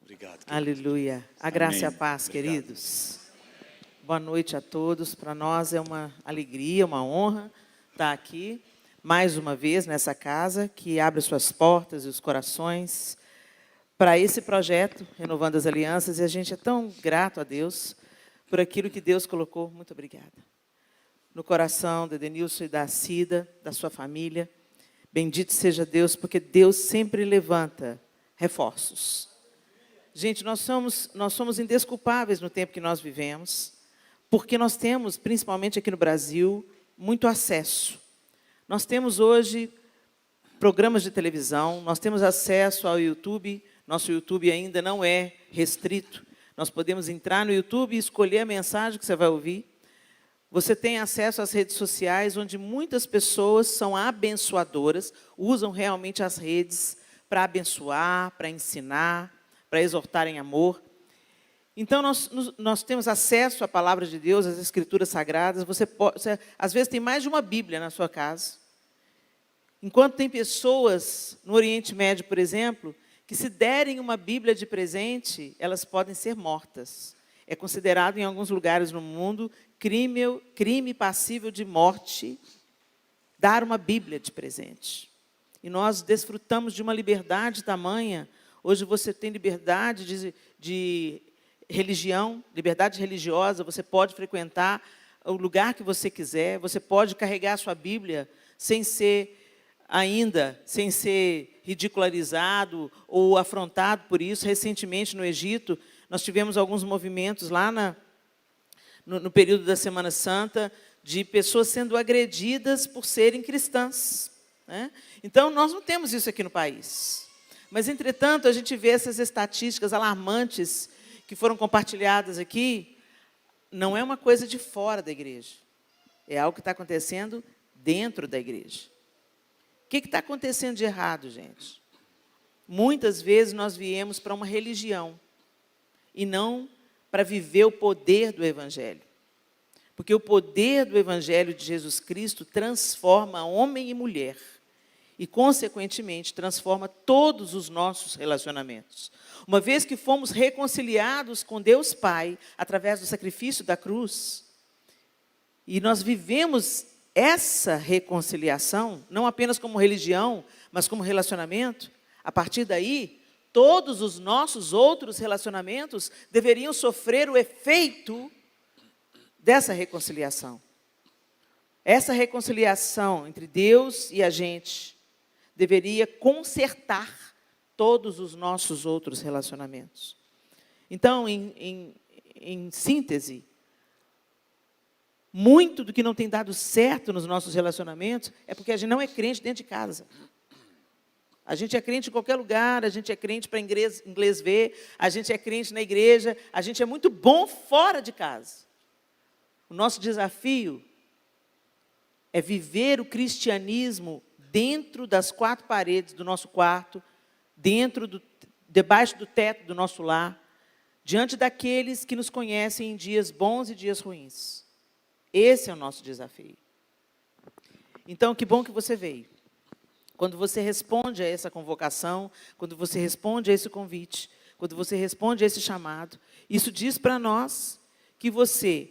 Obrigado. Aleluia. A graça e a Amém. paz, Obrigado. queridos. Boa noite a todos. Para nós é uma alegria, uma honra estar aqui mais uma vez nessa casa que abre suas portas e os corações para esse projeto, Renovando as Alianças, e a gente é tão grato a Deus por aquilo que Deus colocou, muito obrigada, no coração de Edenilson e da Cida, da sua família. Bendito seja Deus, porque Deus sempre levanta reforços. Gente, nós somos indesculpáveis no tempo que nós vivemos, porque nós temos, principalmente aqui no Brasil, muito acesso. Nós temos hoje programas de televisão, nós temos acesso ao YouTube, nosso YouTube ainda não é restrito, nós podemos entrar no YouTube e escolher a mensagem que você vai ouvir. Você tem acesso às redes sociais, onde muitas pessoas são abençoadoras, usam realmente as redes para abençoar, para ensinar, para exortar em amor. Então, nós temos acesso à palavra de Deus, às Escrituras Sagradas. Você às vezes, tem mais de uma Bíblia na sua casa. Enquanto tem pessoas no Oriente Médio, por exemplo, que se derem uma Bíblia de presente, elas podem ser mortas. É considerado, em alguns lugares no mundo, crime passível de morte, dar uma Bíblia de presente. E nós desfrutamos de uma liberdade tamanha. Hoje você tem liberdade de religião, liberdade religiosa, você pode frequentar o lugar que você quiser, você pode carregar a sua Bíblia sem ser ridicularizado ou afrontado por isso. Recentemente, no Egito, nós tivemos alguns movimentos lá no período da Semana Santa, de pessoas sendo agredidas por serem cristãs, né? Então, nós não temos isso aqui no país. Mas, entretanto, a gente vê essas estatísticas alarmantes que foram compartilhadas aqui. Não é uma coisa de fora da igreja. É algo que está acontecendo dentro da igreja. O que está acontecendo de errado, gente? Muitas vezes nós viemos para uma religião e não para viver o poder do Evangelho. Porque o poder do Evangelho de Jesus Cristo transforma homem e mulher e, consequentemente, transforma todos os nossos relacionamentos. Uma vez que fomos reconciliados com Deus Pai, através do sacrifício da cruz, e nós vivemos essa reconciliação, não apenas como religião, mas como relacionamento, a partir daí, todos os nossos outros relacionamentos deveriam sofrer o efeito dessa reconciliação. Essa reconciliação entre Deus e a gente deveria consertar todos os nossos outros relacionamentos. Então, em síntese, muito do que não tem dado certo nos nossos relacionamentos é porque a gente não é crente dentro de casa. A gente é crente em qualquer lugar, a gente é crente para inglês ver, a gente é crente na igreja, a gente é muito bom fora de casa. O nosso desafio é viver o cristianismo dentro das quatro paredes do nosso quarto, debaixo do teto do nosso lar, diante daqueles que nos conhecem em dias bons e dias ruins. Esse é o nosso desafio. Então, que bom que você veio. Quando você responde a essa convocação, quando você responde a esse convite, quando você responde a esse chamado, isso diz para nós que você,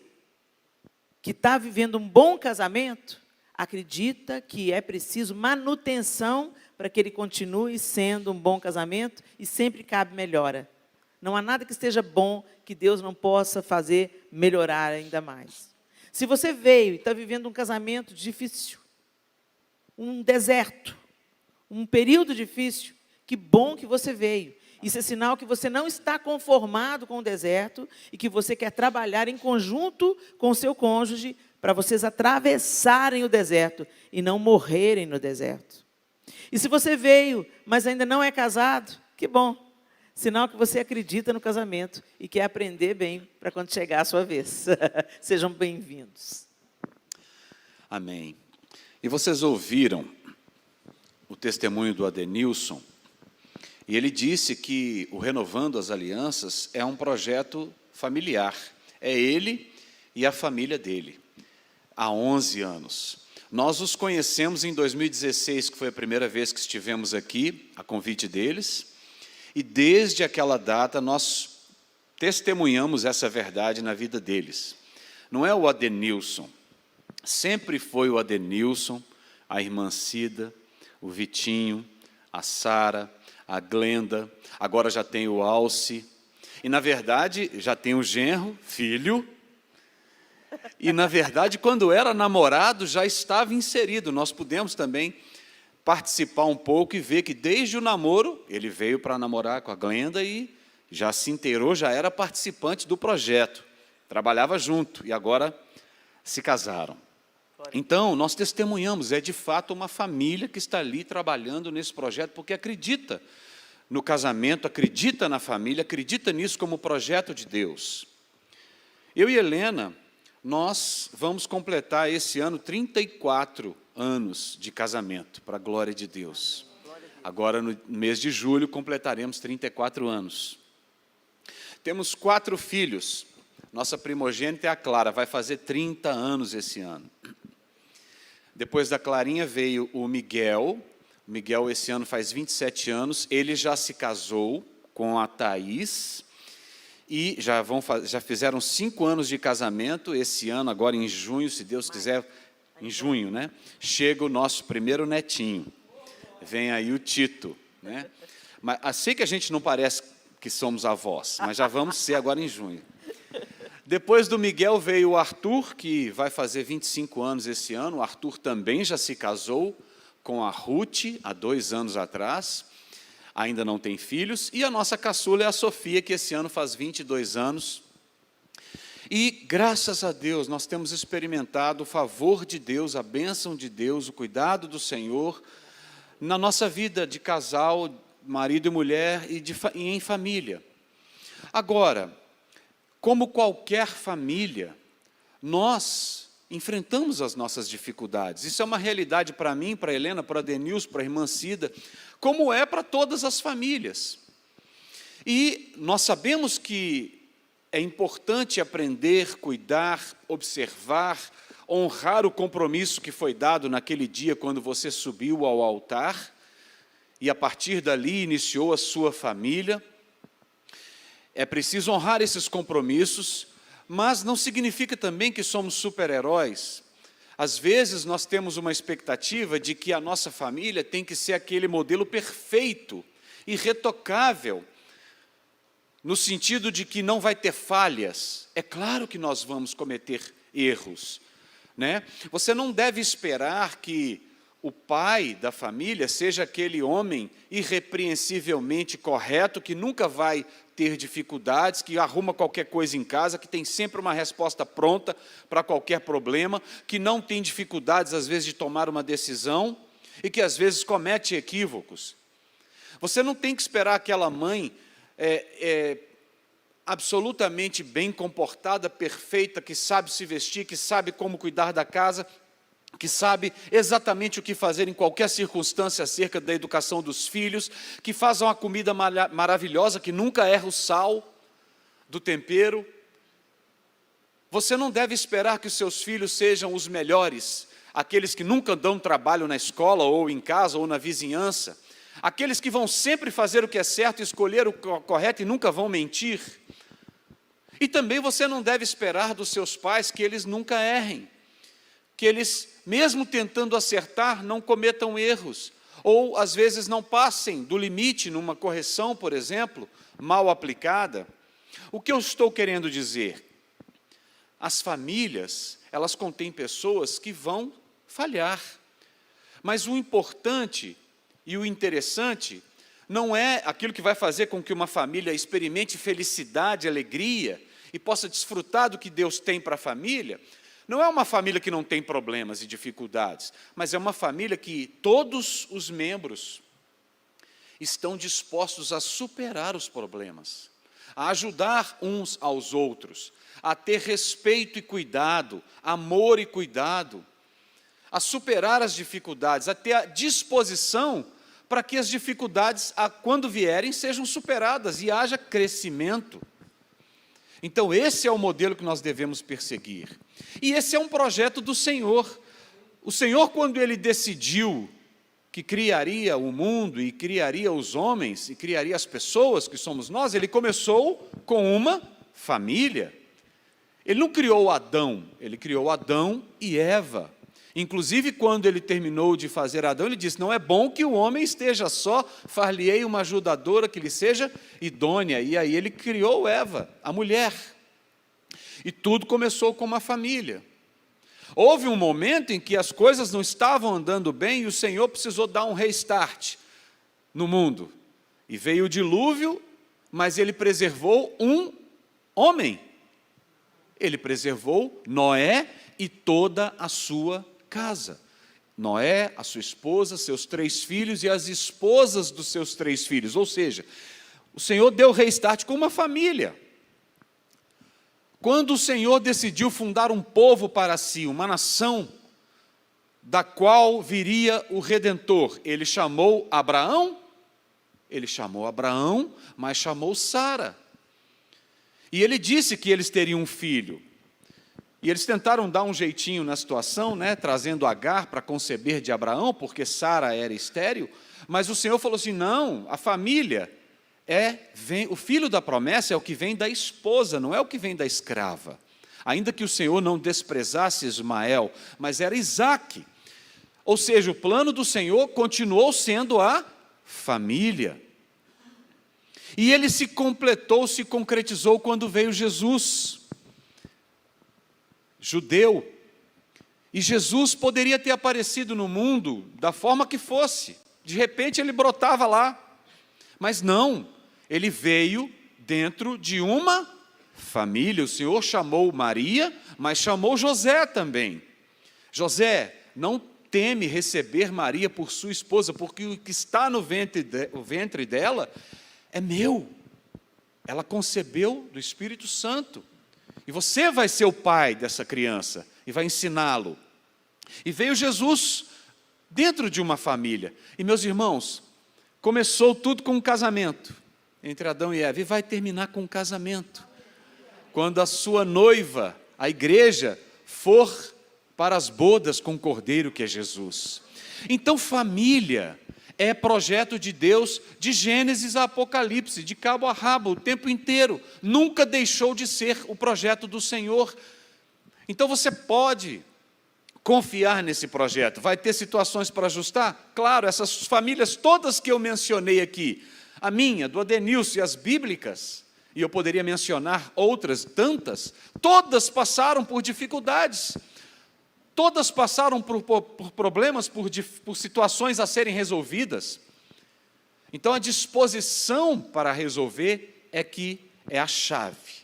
que está vivendo um bom casamento, acredita que é preciso manutenção para que ele continue sendo um bom casamento e sempre cabe melhora. Não há nada que esteja bom que Deus não possa fazer melhorar ainda mais. Se você veio e está vivendo um casamento difícil, um deserto, um período difícil, que bom que você veio. Isso é sinal que você não está conformado com o deserto e que você quer trabalhar em conjunto com o seu cônjuge para vocês atravessarem o deserto e não morrerem no deserto. E se você veio, mas ainda não é casado, que bom. Sinal que você acredita no casamento e quer aprender bem para quando chegar a sua vez. Sejam bem-vindos. Amém. E vocês ouviram o testemunho do Adenilson, e ele disse que o Renovando as Alianças é um projeto familiar. É ele e a família dele, há 11 anos. Nós os conhecemos em 2016, que foi a primeira vez que estivemos aqui, a convite deles, e desde aquela data nós testemunhamos essa verdade na vida deles. Não é o Adenilson, sempre foi o Adenilson, a irmã Cida, o Vitinho, a Sara, a Glenda, agora já tem o Alce, e na verdade já tem o genro, filho, e na verdade quando era namorado já estava inserido. Nós pudemos também participar um pouco e ver que desde o namoro, ele veio para namorar com a Glenda e já se inteirou, já era participante do projeto, trabalhava junto e agora se casaram. Então, nós testemunhamos, é de fato uma família que está ali trabalhando nesse projeto, porque acredita no casamento, acredita na família, acredita nisso como projeto de Deus. Eu e Helena, nós vamos completar esse ano 34 anos de casamento, para a glória de Deus. Agora, no mês de julho, completaremos 34 anos. Temos 4 filhos. Nossa primogênita é a Clara, vai fazer 30 anos esse ano. Depois da Clarinha veio o Miguel. O Miguel esse ano faz 27 anos. Ele já se casou com a Thaís. E já fizeram 5 anos de casamento. Esse ano, agora em junho, se Deus quiser, em junho, né? Chega o nosso primeiro netinho. Vem aí o Tito, né? Mas sei que a gente não parece que somos avós, mas já vamos ser agora em junho. Depois do Miguel veio o Arthur, que vai fazer 25 anos esse ano. O Arthur também já se casou com a Ruth, há 2 anos atrás. Ainda não tem filhos. E a nossa caçula é a Sofia, que esse ano faz 22 anos. E, graças a Deus, nós temos experimentado o favor de Deus, a bênção de Deus, o cuidado do Senhor, na nossa vida de casal, marido e mulher, e em família. Agora, como qualquer família, nós enfrentamos as nossas dificuldades. Isso é uma realidade para mim, para a Helena, para a Denilson, para a irmã Cida, como é para todas as famílias. E nós sabemos que é importante aprender, cuidar, observar, honrar o compromisso que foi dado naquele dia quando você subiu ao altar e a partir dali iniciou a sua família. É preciso honrar esses compromissos, mas não significa também que somos super-heróis. Às vezes nós temos uma expectativa de que a nossa família tem que ser aquele modelo perfeito, irretocável, no sentido de que não vai ter falhas. É claro que nós vamos cometer erros, né? Você não deve esperar que o pai da família seja aquele homem irrepreensivelmente correto, que nunca vai ter dificuldades, que arruma qualquer coisa em casa, que tem sempre uma resposta pronta para qualquer problema, que não tem dificuldades, às vezes, de tomar uma decisão e que, às vezes, comete equívocos. Você não tem que esperar aquela mãe absolutamente bem comportada, perfeita, que sabe se vestir, que sabe como cuidar da casa, que sabe exatamente o que fazer em qualquer circunstância acerca da educação dos filhos, que faz uma comida maravilhosa, que nunca erra o sal do tempero. Você não deve esperar que os seus filhos sejam os melhores, aqueles que nunca dão trabalho na escola, ou em casa, ou na vizinhança, aqueles que vão sempre fazer o que é certo, escolher o correto e nunca vão mentir. E também você não deve esperar dos seus pais que eles nunca errem, que eles, mesmo tentando acertar, não cometam erros, ou às vezes não passem do limite numa correção, por exemplo, mal aplicada. O que eu estou querendo dizer? As famílias, elas contêm pessoas que vão falhar, mas o importante e o interessante não é aquilo que vai fazer com que uma família experimente felicidade, alegria e possa desfrutar do que Deus tem para a família. Não é uma família que não tem problemas e dificuldades, mas é uma família que todos os membros estão dispostos a superar os problemas, a ajudar uns aos outros, a ter respeito e cuidado, amor e cuidado, a superar as dificuldades, a ter a disposição para que as dificuldades, quando vierem, sejam superadas e haja crescimento. Então, esse é o modelo que nós devemos perseguir. E esse é um projeto do Senhor. O Senhor, quando Ele decidiu que criaria o mundo e criaria os homens e criaria as pessoas que somos nós, ele começou com uma família. Ele não criou Adão, ele criou Adão e Eva. Inclusive, quando ele terminou de fazer Adão, ele disse, não é bom que o homem esteja só, far-lhe-ei uma ajudadora que lhe seja idônea. E aí ele criou Eva, a mulher. E tudo começou com uma família. Houve um momento em que as coisas não estavam andando bem e o Senhor precisou dar um restart no mundo. E veio o dilúvio, mas ele preservou um homem. Ele preservou Noé e toda a sua casa. Noé, a sua esposa, seus 3 filhos e as esposas dos seus 3 filhos. Ou seja, o Senhor deu restart com uma família. Quando o Senhor decidiu fundar um povo para si, uma nação, da qual viria o Redentor, ele chamou Abraão, mas chamou Sara. E ele disse que eles teriam um filho. E eles tentaram dar um jeitinho na situação, né, trazendo Agar para conceber de Abraão, porque Sara era estéril, mas o Senhor falou assim, não, a família o filho da promessa é o que vem da esposa, não é o que vem da escrava. Ainda que o Senhor não desprezasse Ismael, mas era Isaque. Ou seja, o plano do Senhor continuou sendo a família. E ele se completou, se concretizou quando veio Jesus, judeu. E Jesus poderia ter aparecido no mundo da forma que fosse. De repente ele brotava lá. Mas não, ele veio dentro de uma família. O Senhor chamou Maria, mas chamou José também. José, não teme receber Maria por sua esposa, porque o que está no ventre dela é meu. Ela concebeu do Espírito Santo. E você vai ser o pai dessa criança e vai ensiná-lo. E veio Jesus dentro de uma família. E meus irmãos, começou tudo com um casamento entre Adão e Eva, e vai terminar com um casamento. Quando a sua noiva, a igreja, for para as bodas com o Cordeiro que é Jesus. Então, família é projeto de Deus de Gênesis a Apocalipse, de cabo a rabo, o tempo inteiro. Nunca deixou de ser o projeto do Senhor. Então, você pode confiar nesse projeto. Vai ter situações para ajustar? Claro, essas famílias todas que eu mencionei aqui, a minha, do Adenilson e as bíblicas, e eu poderia mencionar outras tantas, todas passaram por dificuldades, todas passaram por problemas, por situações a serem resolvidas. Então a disposição para resolver é a chave.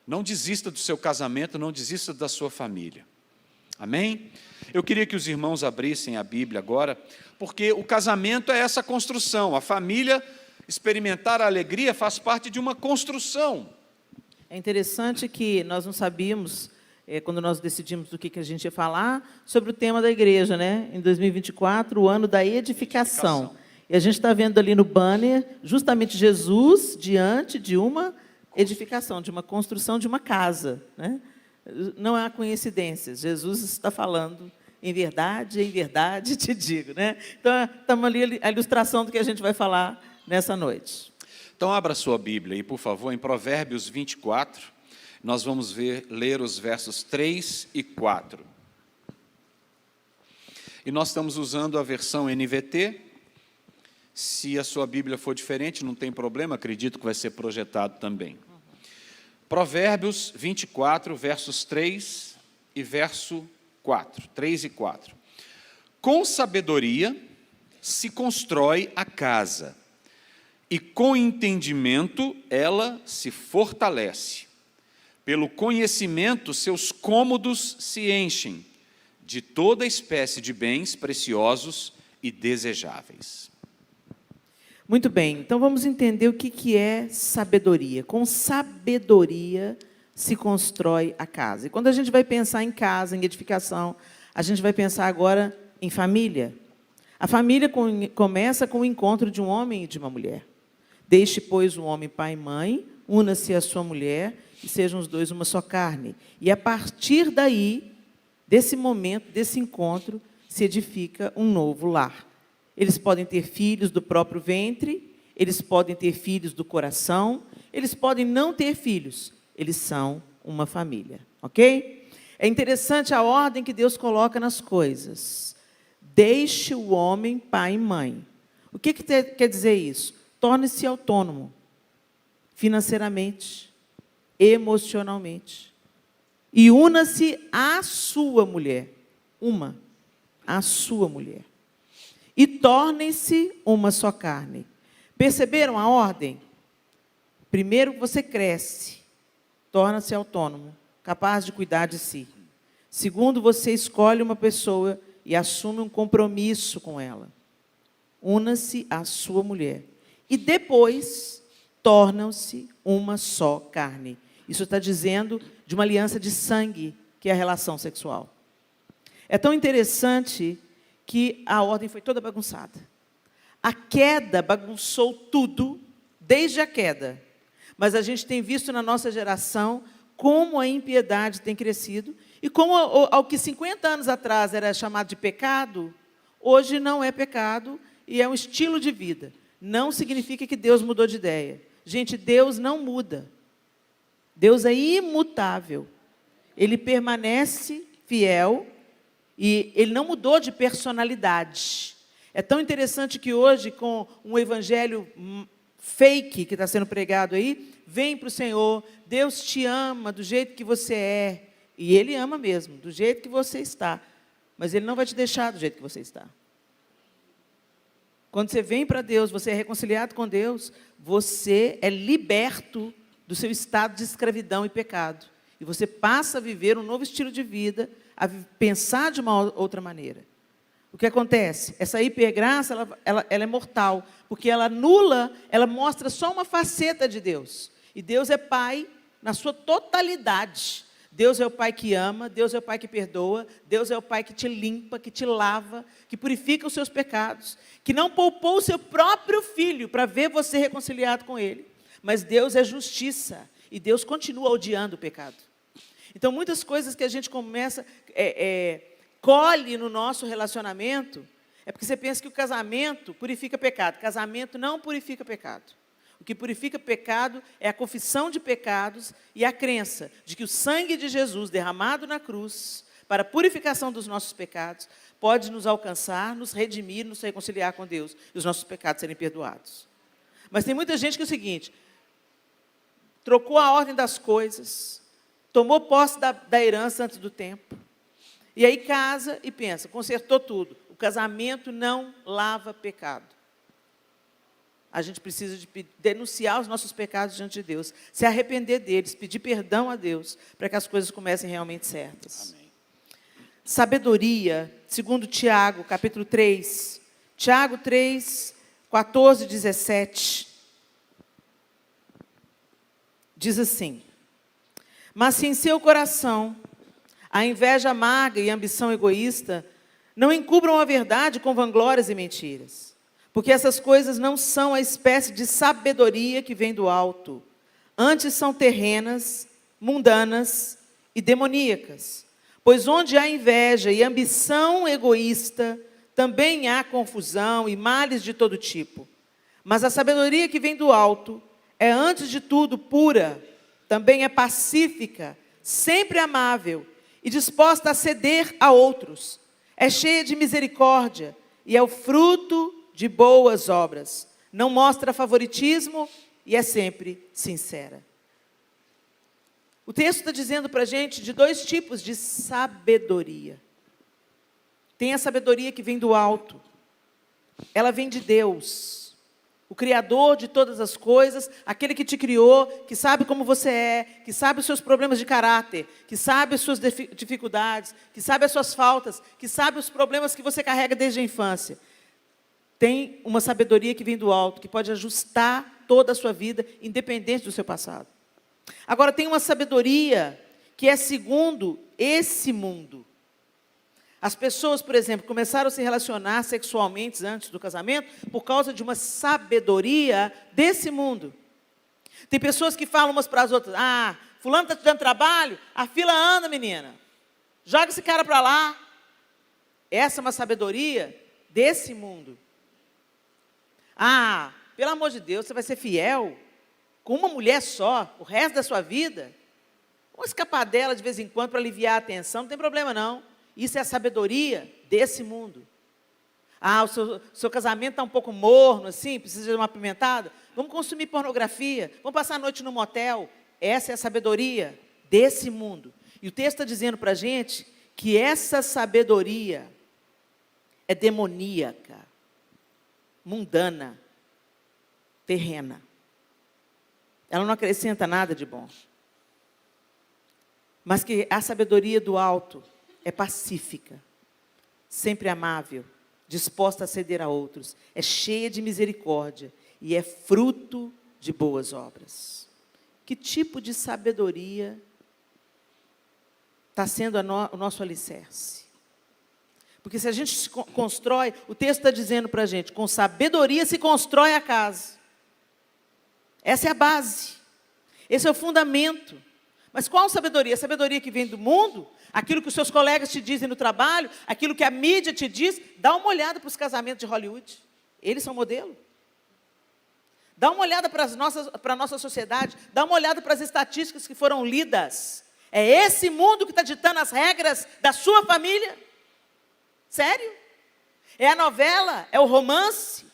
Não desista do seu casamento, não desista da sua família. Amém? Eu queria que os irmãos abrissem a Bíblia agora, porque o casamento é essa construção, a família, experimentar a alegria faz parte de uma construção. É interessante que nós não sabíamos, quando nós decidimos do que a gente ia falar, sobre o tema da igreja, né? Em 2024, o ano da edificação. E a gente está vendo ali no banner, justamente Jesus diante de uma edificação, de uma construção de uma casa, né? Não há coincidências, Jesus está falando em verdade te digo, né? Então, estamos ali a ilustração do que a gente vai falar nessa noite. Então, abra sua Bíblia aí, por favor, em Provérbios 24, nós vamos ler os versos 3 e 4. E nós estamos usando a versão NVT. Se a sua Bíblia for diferente, não tem problema, acredito que vai ser projetado também. Provérbios 24, versos 3 e verso 4, 3 e 4. Com sabedoria se constrói a casa, e com entendimento ela se fortalece. Pelo conhecimento seus cômodos se enchem de toda espécie de bens preciosos e desejáveis. Muito bem, então vamos entender o que é sabedoria. Com sabedoria se constrói a casa. E quando a gente vai pensar em casa, em edificação, a gente vai pensar agora em família. A família começa com o encontro de um homem e de uma mulher. Deixe, pois, o homem pai e mãe, una-se a sua mulher, e sejam os dois uma só carne. E a partir daí, desse momento, desse encontro, se edifica um novo lar. eles podem ter filhos do próprio ventre, eles podem ter filhos do coração, eles podem não ter filhos, eles são uma família, ok? É interessante a ordem que Deus coloca nas coisas. Deixe o homem pai e mãe. O que quer dizer isso? Torne-se autônomo, financeiramente, emocionalmente. E una-se à sua mulher. À sua mulher. E tornem-se uma só carne. Perceberam a ordem? Primeiro, você cresce, torna-se autônomo, capaz de cuidar de si. Segundo, você escolhe uma pessoa e assume um compromisso com ela. Una-se à sua mulher. E depois, tornam-se uma só carne. Isso está dizendo de uma aliança de sangue, que é a relação sexual. É tão interessante que a ordem foi toda bagunçada. A queda bagunçou tudo, desde a queda. Mas a gente tem visto na nossa geração como a impiedade tem crescido e como ao que 50 anos atrás era chamado de pecado, hoje não é pecado e é um estilo de vida. Não significa que Deus mudou de ideia. Gente, Deus não muda. Deus é imutável. Ele permanece fiel e Ele não mudou de personalidade. É tão interessante que hoje, com um evangelho fake que está sendo pregado aí, vem para o Senhor, Deus te ama do jeito que você é. E Ele ama mesmo, do jeito que você está. Mas Ele não vai te deixar do jeito que você está. Quando você vem para Deus, você é reconciliado com Deus, você é liberto do seu estado de escravidão e pecado. E você passa a viver um novo estilo de vida, a pensar de uma outra maneira. O que acontece? Essa hipergraça, ela é mortal, porque ela anula, ela mostra só uma faceta de Deus. E Deus é Pai na sua totalidade. Deus é o Pai que ama, Deus é o Pai que perdoa, Deus é o Pai que te limpa, que te lava, que purifica os seus pecados, que não poupou o seu próprio Filho para ver você reconciliado com Ele. Mas Deus é justiça, e Deus continua odiando o pecado. Então, muitas coisas que a gente começa, colhe no nosso relacionamento, é porque você pensa que o casamento purifica pecado. Casamento não purifica pecado. O que purifica pecado é a confissão de pecados e a crença de que o sangue de Jesus derramado na cruz para a purificação dos nossos pecados pode nos alcançar, nos redimir, nos reconciliar com Deus e os nossos pecados serem perdoados. Mas tem muita gente que é o seguinte, trocou a ordem das coisas, tomou posse da herança antes do tempo, e aí casa e pensa, consertou tudo. O casamento não lava pecado. A gente precisa de denunciar os nossos pecados diante de Deus, se arrepender deles, pedir perdão a Deus, para que as coisas comecem realmente certas. Amém. Sabedoria, segundo Tiago, capítulo 3. Tiago 3, 14 e 17. Diz assim: mas se em seu coração a inveja amarga e a ambição egoísta, não encubram a verdade com vanglórias e mentiras. Porque essas coisas não são a espécie de sabedoria que vem do alto. Antes são terrenas, mundanas e demoníacas. Pois onde há inveja e ambição egoísta, também há confusão e males de todo tipo. Mas a sabedoria que vem do alto é, antes de tudo, pura, também é pacífica, sempre amável e disposta a ceder a outros. É cheia de misericórdia e é o fruto de boas obras. Não mostra favoritismo e é sempre sincera. O texto está dizendo para a gente de dois tipos de sabedoria. Tem a sabedoria que vem do alto. Ela vem de Deus, o Criador de todas as coisas, aquele que te criou, que sabe como você é, que sabe os seus problemas de caráter, que sabe as suas dificuldades, que sabe as suas faltas, que sabe os problemas que você carrega desde a infância. Tem uma sabedoria que vem do alto, que pode ajustar toda a sua vida, independente do seu passado. Agora, tem uma sabedoria que é segundo esse mundo. As pessoas, por exemplo, começaram a se relacionar sexualmente antes do casamento por causa de uma sabedoria desse mundo. Tem pessoas que falam umas para as outras, fulano está te dando trabalho? A fila anda, menina. Joga esse cara para lá. Essa é uma sabedoria desse mundo. Ah, pelo amor de Deus, você vai ser fiel com uma mulher só, o resto da sua vida? Vamos escapar dela de vez em quando para aliviar a tensão, não tem problema não. Isso é a sabedoria desse mundo. Ah, o seu casamento está um pouco morno, assim, precisa de uma apimentada? Vamos consumir pornografia, vamos passar a noite no motel. Essa é a sabedoria desse mundo. E o texto está dizendo para a gente que essa sabedoria é demoníaca, mundana, terrena. Ela não acrescenta nada de bom. Mas que a sabedoria do alto é pacífica, sempre amável, disposta a ceder a outros, é cheia de misericórdia e é fruto de boas obras. Que tipo de sabedoria está sendo o nosso alicerce? Porque se a gente se constrói, o texto está dizendo para a gente, com sabedoria se constrói a casa. Essa é a base, esse é o fundamento. Mas qual sabedoria? A sabedoria que vem do mundo? Aquilo que os seus colegas te dizem no trabalho? Aquilo que a mídia te diz? Dá uma olhada para os casamentos de Hollywood. Eles são modelo. Dá uma olhada para a nossa sociedade. Dá uma olhada para as estatísticas que foram lidas. É esse mundo que está ditando as regras da sua família? Sério? É a novela? É o romance?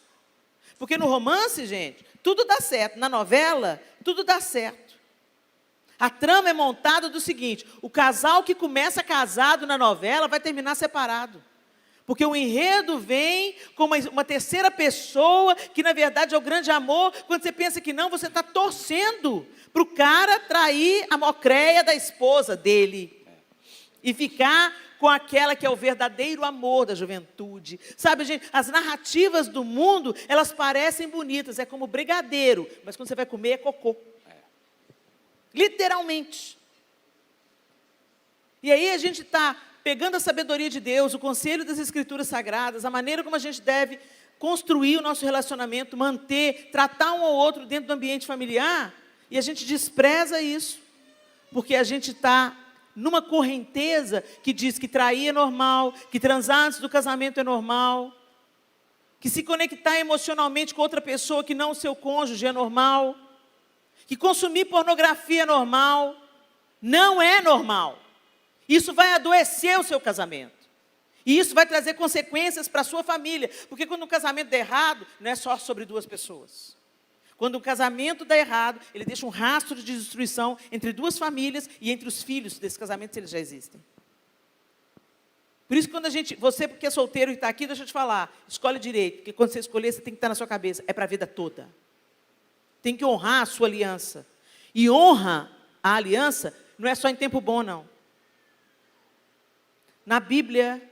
Porque no romance, gente, tudo dá certo. Na novela, tudo dá certo. A trama é montada do seguinte: o casal que começa casado na novela vai terminar separado. Porque o enredo vem com uma terceira pessoa, que na verdade é o grande amor. Quando você pensa que não, você está torcendo para o cara trair a mocreia da esposa dele. E ficar com aquela que é o verdadeiro amor da juventude. Sabe, gente, as narrativas do mundo, elas parecem bonitas, é como brigadeiro, mas quando você vai comer é cocô. Literalmente. E aí a gente está pegando a sabedoria de Deus, o conselho das Escrituras Sagradas, a maneira como a gente deve construir o nosso relacionamento, manter, tratar um ao outro dentro do ambiente familiar, e a gente despreza isso, porque a gente está numa correnteza que diz que trair é normal, que transar antes do casamento é normal, que se conectar emocionalmente com outra pessoa que não o seu cônjuge é normal, que consumir pornografia é normal. Não é normal. Isso vai adoecer o seu casamento. E isso vai trazer consequências para a sua família. Porque quando um casamento dá errado, não é só sobre duas pessoas. Quando um casamento dá errado, ele deixa um rastro de destruição entre duas famílias e entre os filhos desse casamento, se eles já existem. Por isso, quando você que é solteiro e está aqui, deixa eu te falar, escolhe direito. Porque quando você escolher, você tem que estar na sua cabeça. É para a vida toda. Tem que honrar a sua aliança. E honra a aliança não é só em tempo bom, não. Na Bíblia,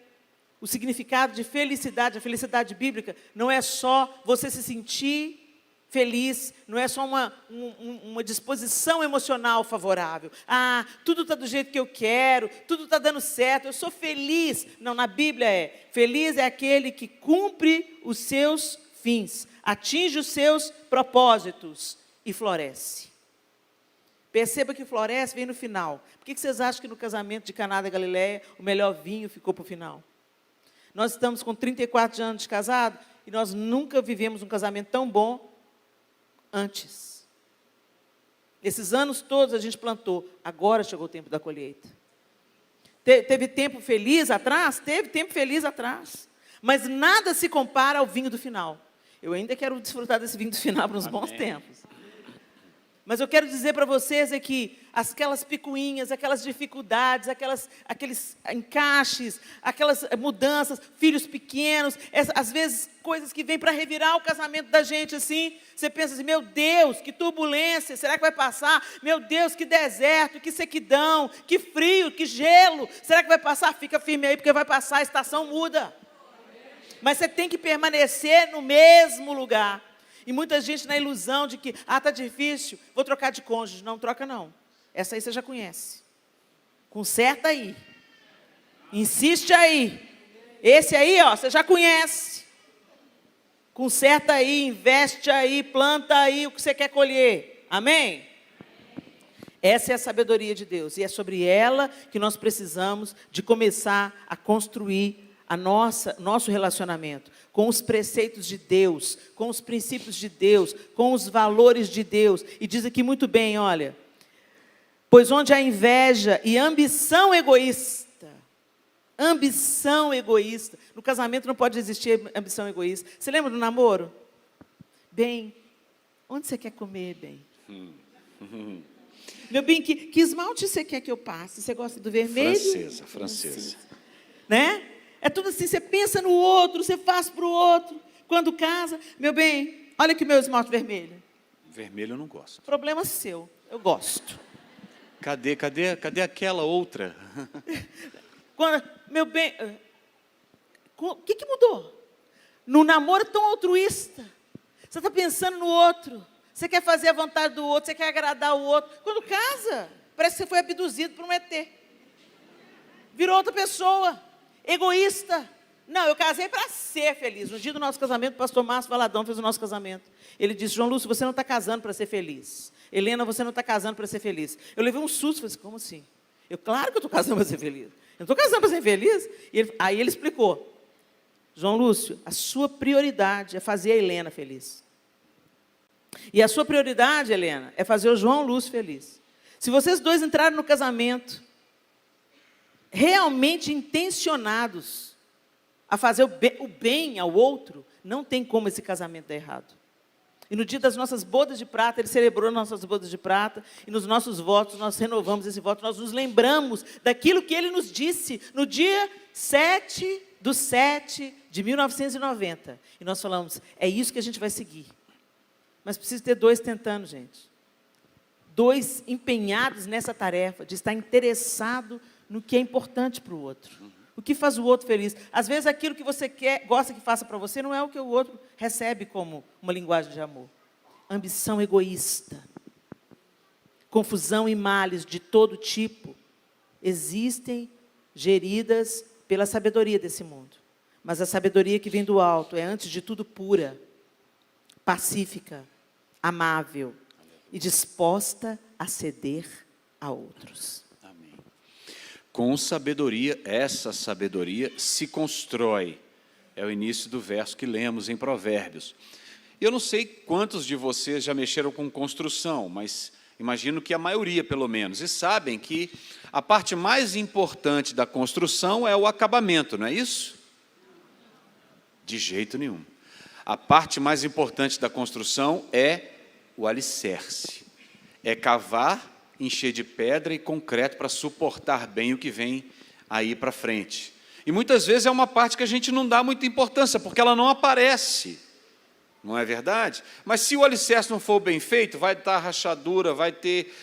o significado de felicidade, a felicidade bíblica, não é só você se sentir feliz, não é só uma disposição emocional favorável. Ah, tudo está do jeito que eu quero, tudo está dando certo, eu sou feliz. Não, na Bíblia feliz é aquele que cumpre os seus fins, atinge os seus propósitos e floresce. Perceba que floresce vem no final. Por que vocês acham que no casamento de Caná da Galileia o melhor vinho ficou para o final? Nós estamos com 34 anos de casado e nós nunca vivemos um casamento tão bom antes. Esses anos todos a gente plantou, agora chegou o tempo da colheita. Teve tempo feliz atrás? Teve tempo feliz atrás. Mas nada se compara ao vinho do final. Eu ainda quero desfrutar desse vinho do final por uns bons tempos. Mas eu quero dizer para vocês que aquelas picuinhas, aquelas dificuldades, aqueles encaixes, aquelas mudanças, filhos pequenos, às vezes coisas que vêm para revirar o casamento da gente assim, você pensa assim, meu Deus, que turbulência, será que vai passar? Meu Deus, que deserto, que sequidão, que frio, que gelo, será que vai passar? Fica firme aí porque vai passar, a estação muda. Mas você tem que permanecer no mesmo lugar. E muita gente na ilusão de que, está difícil, vou trocar de cônjuge. Não, troca não. Essa aí você já conhece. Conserta aí. Insiste aí. Esse aí, você já conhece. Conserta aí, investe aí, planta aí o que você quer colher. Amém? Essa é a sabedoria de Deus. E é sobre ela que nós precisamos de começar a construir nosso relacionamento com os preceitos de Deus, com os princípios de Deus, com os valores de Deus. E diz aqui muito bem, olha, pois onde há inveja e ambição egoísta, no casamento não pode existir ambição egoísta. Você lembra do namoro? Bem, onde você quer comer, bem? Meu bem, que esmalte você quer que eu passe? Você gosta do vermelho? Francesa. Né? É tudo assim, você pensa no outro, você faz para o outro. Quando casa, meu bem, olha aqui meu esmalte vermelho. Vermelho eu não gosto. Problema seu, eu gosto. Cadê aquela outra? Meu bem, o que mudou? No namoro tão altruísta. Você está pensando no outro. Você quer fazer a vontade do outro, você quer agradar o outro. Quando casa, parece que você foi abduzido por um ET. Virou outra pessoa. Egoísta. Não, eu casei para ser feliz. No dia do nosso casamento, o pastor Márcio Valadão fez o nosso casamento. Ele disse, João Lúcio, você não está casando para ser feliz. Helena, você não está casando para ser feliz. Eu levei um susto, falei assim, como assim? Claro que eu estou casando para ser feliz. Eu não estou casando para ser feliz. Aí ele explicou, João Lúcio, a sua prioridade é fazer a Helena feliz. E a sua prioridade, Helena, é fazer o João Lúcio feliz. Se vocês dois entrarem no casamento realmente intencionados a fazer o bem ao outro, não tem como esse casamento dar errado. E no dia das nossas bodas de prata, ele celebrou nossas bodas de prata, e nos nossos votos, nós renovamos esse voto, nós nos lembramos daquilo que ele nos disse no dia 7/7 de 1990. E nós falamos, é isso que a gente vai seguir. Mas precisa ter dois tentando, gente. Dois empenhados nessa tarefa, de estar interessado no que é importante para o outro. O que faz o outro feliz. Às vezes, aquilo que você gosta que faça para você, não é o que o outro recebe como uma linguagem de amor. Ambição egoísta. Confusão e males de todo tipo existem, geridas pela sabedoria desse mundo. Mas a sabedoria que vem do alto é, antes de tudo, pura, pacífica, amável e disposta a ceder a outros. Amém. Com sabedoria, essa sabedoria se constrói. É o início do verso que lemos em Provérbios. Eu não sei quantos de vocês já mexeram com construção, mas imagino que a maioria, pelo menos, e sabem que a parte mais importante da construção é o acabamento, não é isso? De jeito nenhum. A parte mais importante da construção é o alicerce. É cavar, encher de pedra e concreto para suportar bem o que vem aí para frente. E muitas vezes é uma parte que a gente não dá muita importância, porque ela não aparece. Não é verdade? Mas se o alicerce não for bem feito, vai estar rachadura, vai ter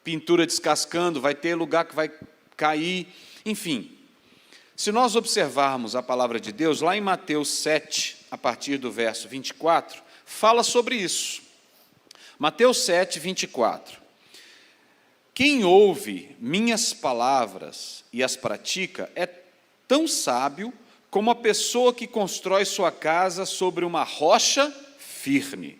pintura descascando, vai ter lugar que vai cair, enfim. Se nós observarmos a palavra de Deus, lá em Mateus 7, a partir do verso 24, fala sobre isso. Mateus 7, 24. Quem ouve minhas palavras e as pratica é tão sábio como a pessoa que constrói sua casa sobre uma rocha firme.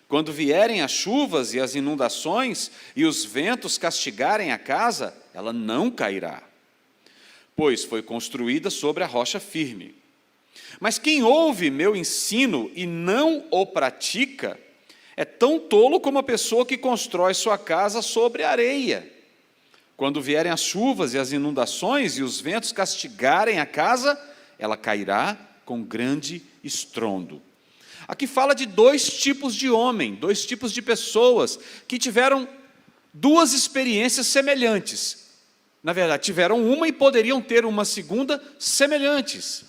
Quando vierem as chuvas e as inundações e os ventos castigarem a casa, ela não cairá, pois foi construída sobre a rocha firme. Mas quem ouve meu ensino e não o pratica, é tão tolo como a pessoa que constrói sua casa sobre areia. Quando vierem as chuvas e as inundações e os ventos castigarem a casa, ela cairá com grande estrondo. Aqui fala de dois tipos de homem, dois tipos de pessoas que tiveram duas experiências semelhantes. Na verdade, tiveram uma e poderiam ter uma segunda semelhantes.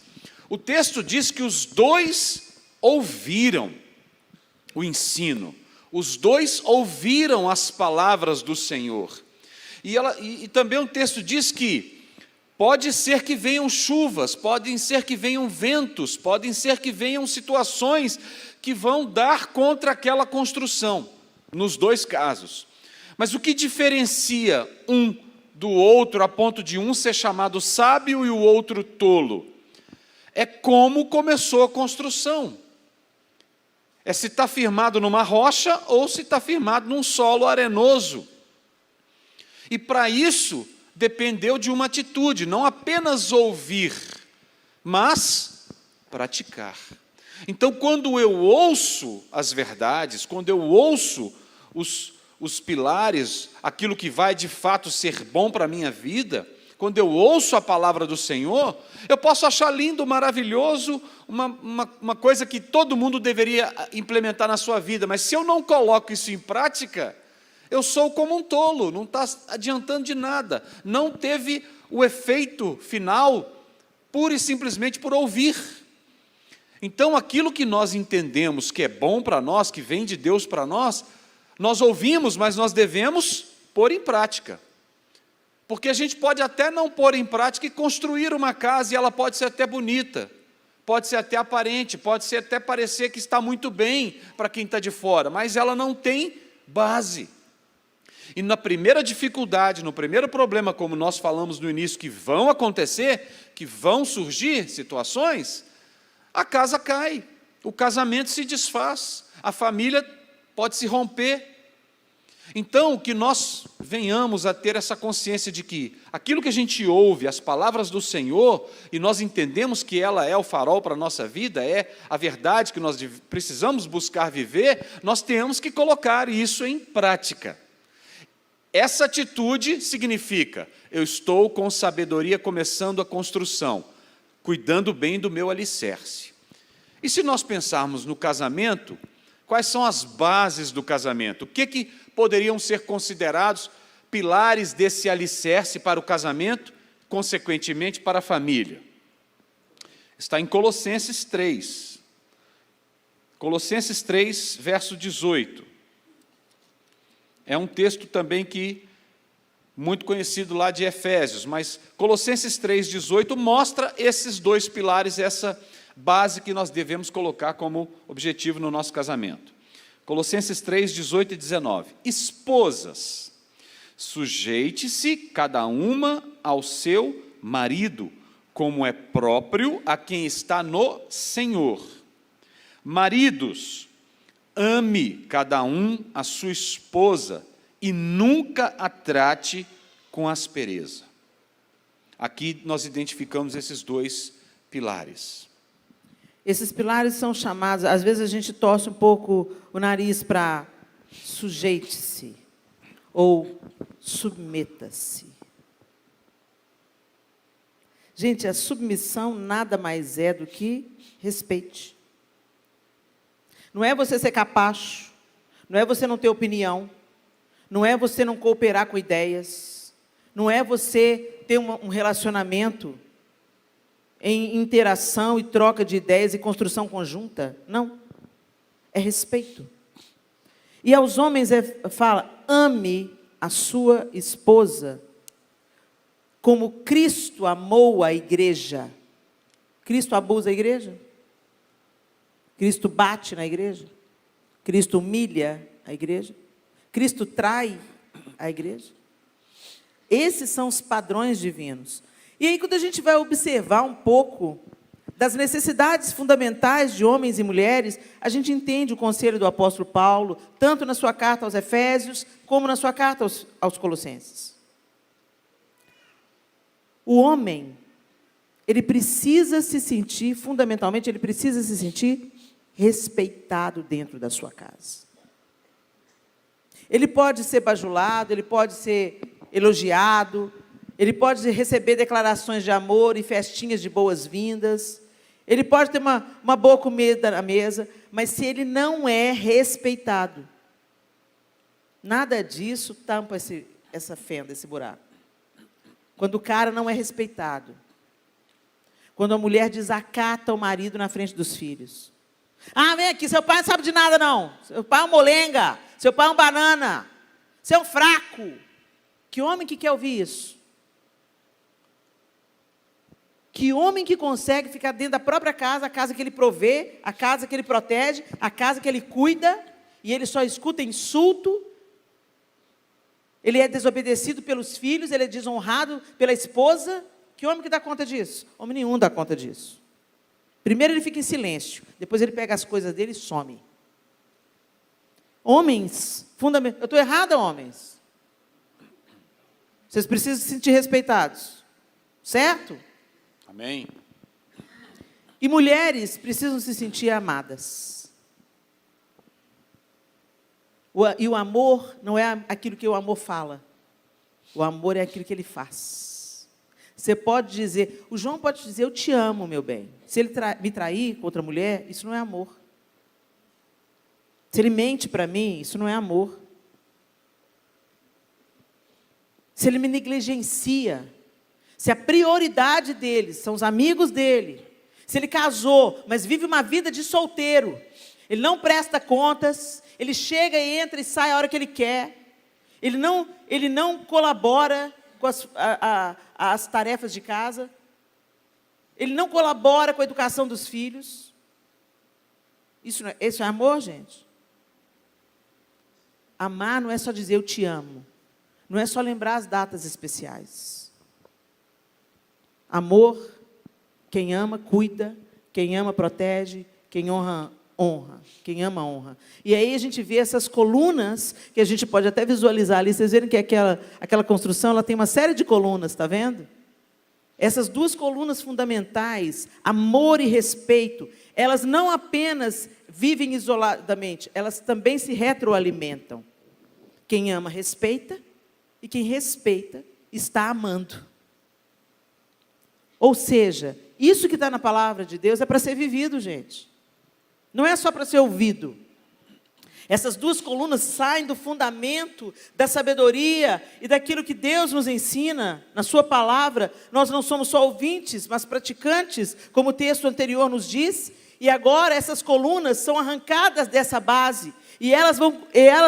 O texto diz que os dois ouviram o ensino, os dois ouviram as palavras do Senhor. E também o texto diz que pode ser que venham chuvas, podem ser que venham ventos, podem ser que venham situações que vão dar contra aquela construção, nos dois casos. Mas o que diferencia um do outro, a ponto de um ser chamado sábio e o outro tolo, é como começou a construção. É se está firmado numa rocha ou se está firmado num solo arenoso. E para isso, dependeu de uma atitude, não apenas ouvir, mas praticar. Então, quando eu ouço as verdades, quando eu ouço os pilares, aquilo que vai de fato ser bom para a minha vida, quando eu ouço a palavra do Senhor, eu posso achar lindo, maravilhoso, uma coisa que todo mundo deveria implementar na sua vida, mas se eu não coloco isso em prática, eu sou como um tolo, não está adiantando de nada, não teve o efeito final, pura e simplesmente por ouvir. Então, aquilo que nós entendemos que é bom para nós, que vem de Deus para nós ouvimos, mas nós devemos pôr em prática. Porque a gente pode até não pôr em prática e construir uma casa, e ela pode ser até bonita, pode ser até aparente, pode ser até parecer que está muito bem para quem está de fora, mas ela não tem base. E na primeira dificuldade, no primeiro problema, como nós falamos no início, que vão acontecer, que vão surgir situações, a casa cai, o casamento se desfaz, a família pode se romper. Então, que nós venhamos a ter essa consciência de que aquilo que a gente ouve, as palavras do Senhor, e nós entendemos que ela é o farol para a nossa vida, é a verdade que nós precisamos buscar viver, nós temos que colocar isso em prática. Essa atitude significa, eu estou com sabedoria começando a construção, cuidando bem do meu alicerce. E se nós pensarmos no casamento, quais são as bases do casamento? O que poderiam ser considerados pilares desse alicerce para o casamento, consequentemente para a família? Está em Colossenses 3. Colossenses 3, verso 18. É um texto também muito conhecido lá de Efésios, mas Colossenses 3, 18 mostra esses dois pilares, essa base que nós devemos colocar como objetivo no nosso casamento. Colossenses 3, 18 e 19. Esposas, sujeite-se cada uma ao seu marido, como é próprio a quem está no Senhor. Maridos, ame cada um a sua esposa e nunca a trate com aspereza. Aqui nós identificamos esses dois pilares. Esses pilares são chamados, às vezes a gente torce um pouco o nariz para sujeite-se ou submeta-se. Gente, a submissão nada mais é do que respeite. Não é você ser capacho, não é você não ter opinião, não é você não cooperar com ideias, não é você ter um relacionamento em interação e troca de ideias e construção conjunta. Não. É respeito. E aos homens fala, ame a sua esposa como Cristo amou a igreja. Cristo abusa a igreja? Cristo bate na igreja? Cristo humilha a igreja? Cristo trai a igreja? Esses são os padrões divinos. E aí, quando a gente vai observar um pouco das necessidades fundamentais de homens e mulheres, a gente entende o conselho do apóstolo Paulo, tanto na sua carta aos Efésios, como na sua carta aos Colossenses. O homem, ele precisa se sentir, fundamentalmente, ele precisa se sentir respeitado dentro da sua casa. Ele pode ser bajulado, ele pode ser elogiado, ele pode receber declarações de amor e festinhas de boas-vindas, ele pode ter uma boa comida na mesa, mas se ele não é respeitado, nada disso tampa essa fenda, esse buraco. Quando o cara não é respeitado, quando a mulher desacata o marido na frente dos filhos. Ah, vem aqui, seu pai não sabe de nada não, seu pai é um molenga, seu pai é um banana, você é um fraco. Que homem que quer ouvir isso? Que homem que consegue ficar dentro da própria casa, a casa que ele provê, a casa que ele protege, a casa que ele cuida, e ele só escuta insulto, ele é desobedecido pelos filhos, ele é desonrado pela esposa. Que homem que dá conta disso? Homem nenhum dá conta disso. Primeiro ele fica em silêncio, depois ele pega as coisas dele e some. Homens, fundamental. Eu estou errada, homens? Vocês precisam se sentir respeitados, certo? Amém. E mulheres precisam se sentir amadas. E o amor não é aquilo que o amor fala. O amor é aquilo que ele faz. Você pode dizer, o João pode dizer, eu te amo, meu bem. Se ele me trair com outra mulher, isso não é amor. Se ele mente para mim, isso não é amor. Se ele me negligencia, se a prioridade dele são os amigos dele, se ele casou, mas vive uma vida de solteiro, ele não presta contas, ele chega e entra e sai a hora que ele quer, ele não colabora com as tarefas de casa, ele não colabora com a educação dos filhos. Isso é amor, gente? Amar não é só dizer eu te amo, não é só lembrar as datas especiais. Amor, quem ama, cuida, quem ama, protege, quem honra, honra, quem ama, honra. E aí a gente vê essas colunas, que a gente pode até visualizar ali, vocês verem que aquela construção, ela tem uma série de colunas, está vendo? Essas duas colunas fundamentais, amor e respeito, elas não apenas vivem isoladamente, elas também se retroalimentam. Quem ama, respeita, e quem respeita, está amando. Ou seja, isso que está na palavra de Deus é para ser vivido, gente. Não é só para ser ouvido. Essas duas colunas saem do fundamento da sabedoria e daquilo que Deus nos ensina na sua palavra. Nós não somos só ouvintes, mas praticantes, como o texto anterior nos diz. E agora essas colunas são arrancadas dessa base. E elas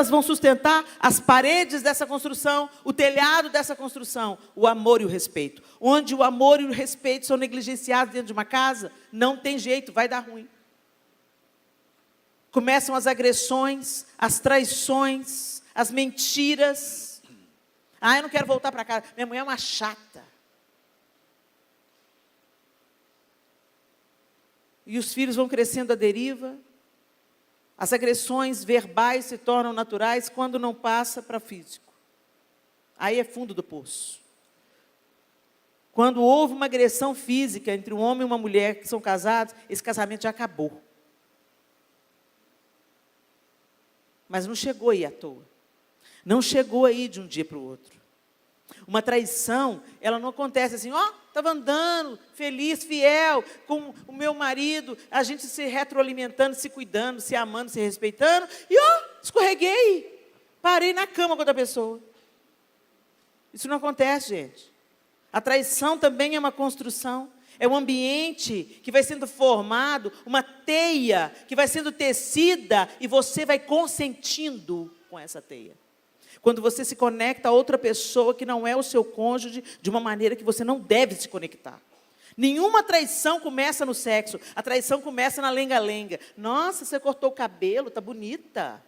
vão sustentar as paredes dessa construção, o telhado dessa construção, o amor e o respeito. Onde o amor e o respeito são negligenciados dentro de uma casa, não tem jeito, vai dar ruim. Começam as agressões, as traições, as mentiras. Ah, eu não quero voltar para casa, minha mulher é uma chata. E os filhos vão crescendo à deriva. As agressões verbais se tornam naturais quando não passa para físico. Aí é fundo do poço. Quando houve uma agressão física entre um homem e uma mulher que são casados, esse casamento já acabou. Mas não chegou aí à toa. Não chegou aí de um dia para o outro. Uma traição, ela não acontece assim, estava andando, feliz, fiel, com o meu marido, a gente se retroalimentando, se cuidando, se amando, se respeitando, e escorreguei, parei na cama com outra pessoa. Isso não acontece, gente. A traição também é uma construção, é um ambiente que vai sendo formado, uma teia que vai sendo tecida, e você vai consentindo com essa teia. Quando você se conecta a outra pessoa que não é o seu cônjuge, de uma maneira que você não deve se conectar. Nenhuma traição começa no sexo, a traição começa na lenga-lenga. Nossa, você cortou o cabelo, está bonita.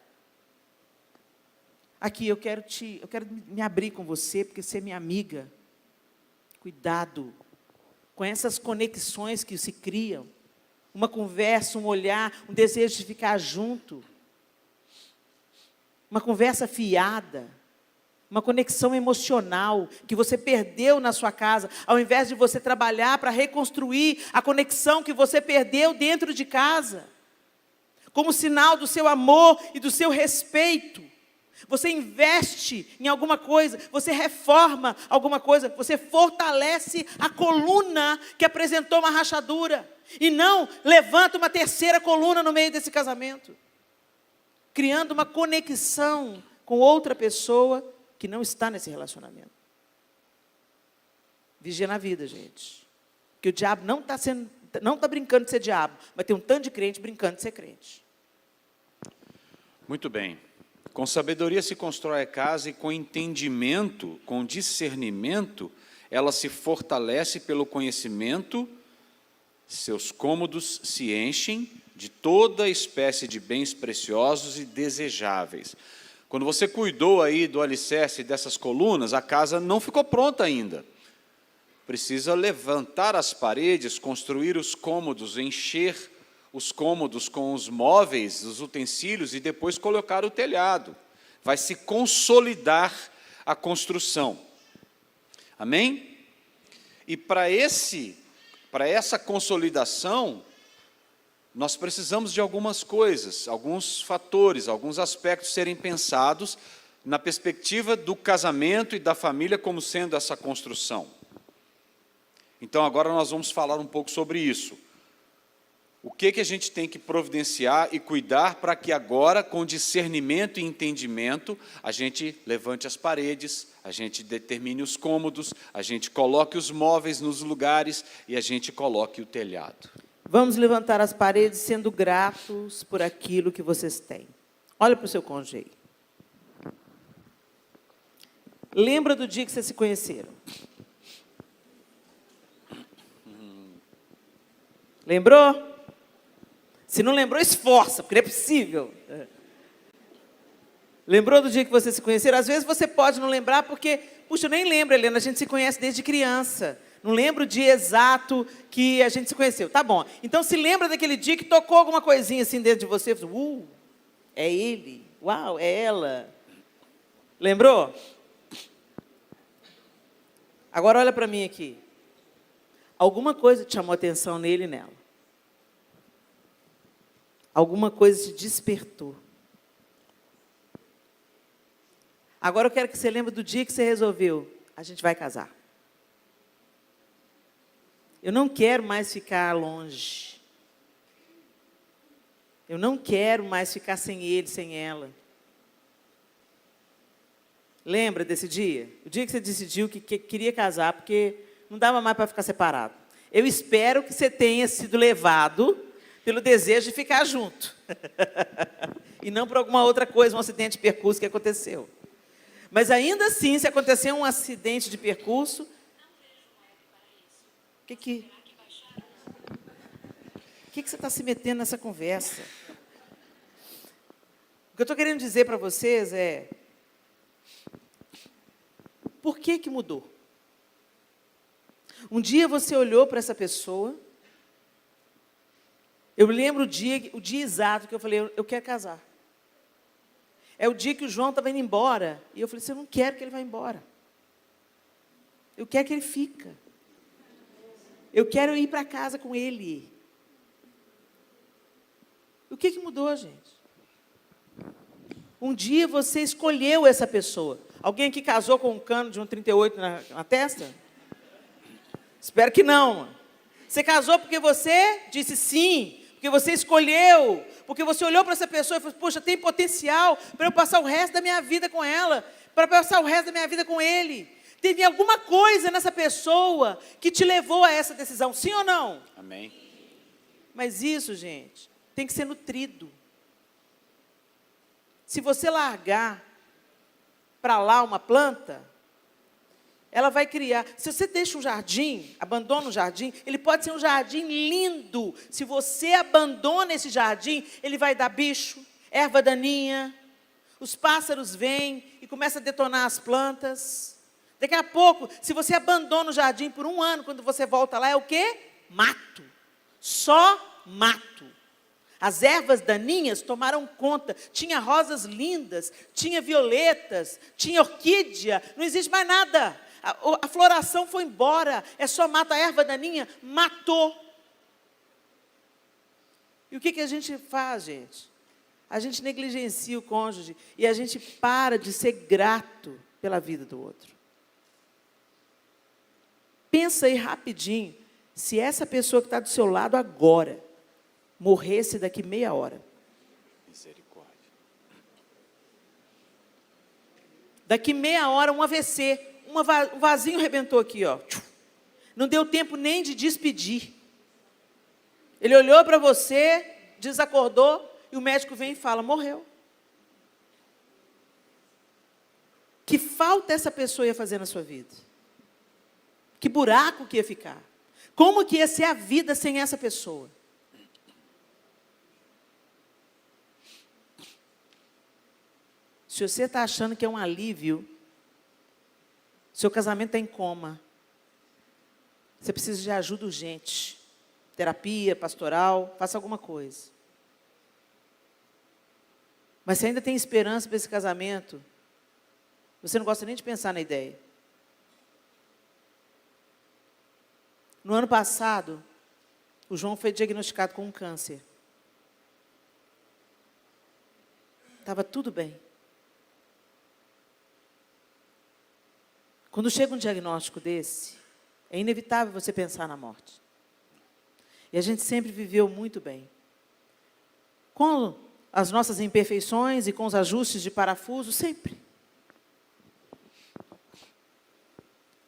Aqui, eu quero me abrir com você, porque você é minha amiga. Cuidado com essas conexões que se criam. Uma conversa, um olhar, um desejo de ficar junto. Uma conversa fiada, uma conexão emocional que você perdeu na sua casa, ao invés de você trabalhar para reconstruir a conexão que você perdeu dentro de casa, como sinal do seu amor e do seu respeito. Você investe em alguma coisa, você reforma alguma coisa, você fortalece a coluna que apresentou uma rachadura, e não levanta uma terceira coluna no meio desse casamento, criando uma conexão com outra pessoa que não está nesse relacionamento. Vigia na vida, gente. Porque o diabo não está brincando de ser diabo, mas tem um tanto de crente brincando de ser crente. Muito bem. Com sabedoria se constrói a casa, e com entendimento, com discernimento, ela se fortalece pelo conhecimento, seus cômodos se enchem de toda espécie de bens preciosos e desejáveis. Quando você cuidou aí do alicerce dessas colunas, a casa não ficou pronta ainda. Precisa levantar as paredes, construir os cômodos, encher os cômodos com os móveis, os utensílios, e depois colocar o telhado. Vai se consolidar a construção. Amém? E para essa consolidação, nós precisamos de algumas coisas, alguns fatores, alguns aspectos serem pensados na perspectiva do casamento e da família como sendo essa construção. Então, agora nós vamos falar um pouco sobre isso. O que a gente tem que providenciar e cuidar para que agora, com discernimento e entendimento, a gente levante as paredes, a gente determine os cômodos, a gente coloque os móveis nos lugares e a gente coloque o telhado. Vamos levantar as paredes sendo gratos por aquilo que vocês têm. Olha para o seu cônjuge aí. Lembra do dia que vocês se conheceram? Lembrou? Se não lembrou, esforça, porque não é possível. Lembrou do dia que vocês se conheceram? Às vezes você pode não lembrar porque, puxa, eu nem lembro, Helena, a gente se conhece desde criança. Não lembro o dia exato que a gente se conheceu. Tá bom. Então, se lembra daquele dia que tocou alguma coisinha assim dentro de você, é ele, uau, é ela. Lembrou? Agora olha para mim aqui. Alguma coisa te chamou atenção nele e nela. Alguma coisa te despertou. Agora eu quero que você lembre do dia que você resolveu, a gente vai casar. Eu não quero mais ficar longe. Eu não quero mais ficar sem ele, sem ela. Lembra desse dia? O dia que você decidiu que queria casar, porque não dava mais para ficar separado. Eu espero que você tenha sido levado pelo desejo de ficar junto. E não por alguma outra coisa, um acidente de percurso que aconteceu. Mas ainda assim, se acontecer um acidente de percurso, o que você está se metendo nessa conversa? O que eu estou querendo dizer para vocês é, por que mudou? Um dia você olhou para essa pessoa, eu lembro o dia exato que eu falei, eu quero casar. É o dia que o João estava indo embora, e eu falei assim, eu não quero que ele vá embora. Eu quero que ele fica. Eu quero ir para casa com ele. O que mudou, gente? Um dia você escolheu essa pessoa. Alguém aqui casou com um cano de um 38 na testa? Espero que não. Você casou porque você disse sim, porque você escolheu, porque você olhou para essa pessoa e falou, poxa, tem potencial para eu passar o resto da minha vida com ela, para passar o resto da minha vida com ele. Teve alguma coisa nessa pessoa que te levou a essa decisão, sim ou não? Amém. Mas isso, gente, tem que ser nutrido. Se você largar para lá uma planta, ela vai criar. Se você deixa um jardim, abandona um jardim, ele pode ser um jardim lindo. Se você abandona esse jardim, ele vai dar bicho, erva daninha, os pássaros vêm e começam a detonar as plantas. Daqui a pouco, se você abandona o jardim por um ano, quando você volta lá, é o quê? Mato. Só mato. As ervas daninhas tomaram conta. Tinha rosas lindas, tinha violetas, tinha orquídea, não existe mais nada. A floração foi embora, é só mato. A erva daninha matou. E o que a gente faz, gente? A gente negligencia o cônjuge e a gente para de ser grato pela vida do outro. Pensa aí rapidinho, se essa pessoa que está do seu lado agora morresse daqui meia hora. Misericórdia. Daqui meia hora, um AVC, um vasinho rebentou aqui, ó. Não deu tempo nem de despedir. Ele olhou para você, desacordou, e o médico vem e fala, morreu. Que falta essa pessoa ia fazer na sua vida? Que buraco que ia ficar? Como que ia ser a vida sem essa pessoa? Se você está achando que é um alívio, seu casamento está em coma, você precisa de ajuda urgente, terapia, pastoral, faça alguma coisa. Mas você ainda tem esperança para esse casamento, você não gosta nem de pensar na ideia. No ano passado, o João foi diagnosticado com um câncer. estava tudo bem. Quando chega um diagnóstico desse, é inevitável você pensar na morte. E a gente sempre viveu muito bem. Com as nossas imperfeições e com os ajustes de parafuso, sempre.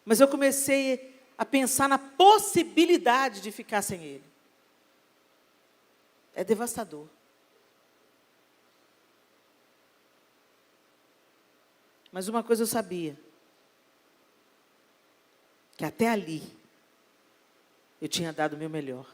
Mas eu comecei a pensar na possibilidade de ficar sem ele. É devastador. Mas uma coisa eu sabia. Que até ali, eu tinha dado o meu melhor.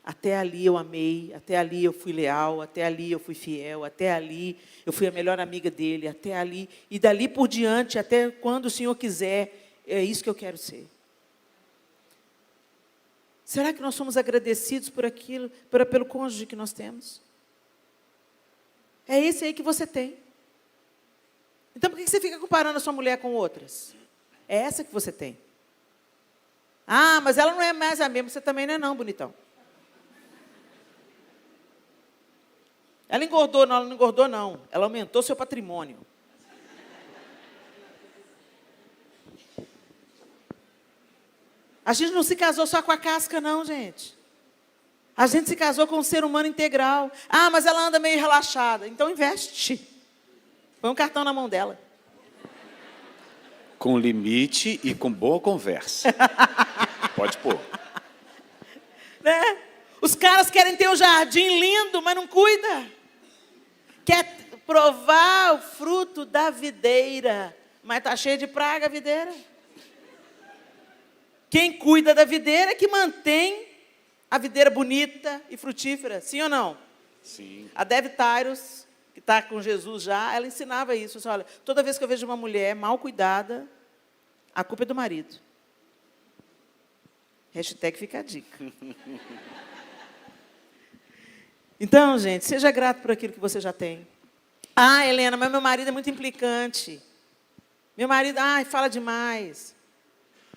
Até ali eu amei, até ali eu fui leal, até ali eu fui fiel, até ali eu fui a melhor amiga dele, até ali, e dali por diante, até quando o Senhor quiser, é isso que eu quero ser. Será que nós somos agradecidos por aquilo, pelo cônjuge que nós temos? É esse aí que você tem. Então por que você fica comparando a sua mulher com outras? É essa que você tem. Ah, mas ela não é mais a mesma, você também não é não, bonitão. Ela engordou, não, ela não engordou, não. Ela aumentou seu patrimônio. A gente não se casou só com a casca, não, gente. A gente se casou com um ser humano integral. Ah, mas ela anda meio relaxada. Então investe. Põe um cartão na mão dela. Com limite e com boa conversa. Pode pôr. Né? Os caras querem ter o jardim lindo, mas não cuida. Quer provar o fruto da videira, mas está cheio de praga a videira. Quem cuida da videira é que mantém a videira bonita e frutífera. Sim ou não? Sim. A Dev Tyrus, que está com Jesus já, ela ensinava isso. Assim, olha, toda vez que eu vejo uma mulher mal cuidada, a culpa é do marido. Hashtag fica a dica. Então, gente, seja grato por aquilo que você já tem. Ah, Helena, mas meu marido é muito implicante. Meu marido, fala demais.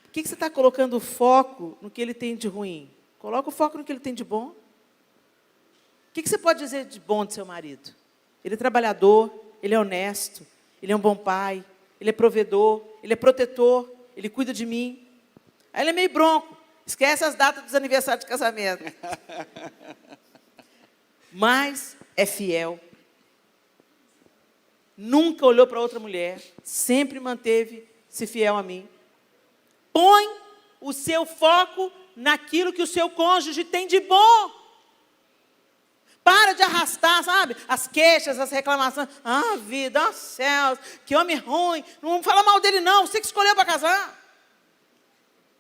Por que você está colocando o foco no que ele tem de ruim? Coloca o foco no que ele tem de bom. O que você pode dizer de bom do seu marido? Ele é trabalhador, ele é honesto, ele é um bom pai, ele é provedor, ele é protetor, ele cuida de mim. Aí ele é meio bronco, esquece as datas dos aniversários de casamento. Mas é fiel. Nunca olhou para outra mulher, sempre manteve-se fiel a mim. Põe o seu foco naquilo que o seu cônjuge tem de bom. Para de arrastar, sabe? As queixas, as reclamações. Ah, vida, céus, que homem ruim. Não fala mal dele, não. Você que escolheu para casar.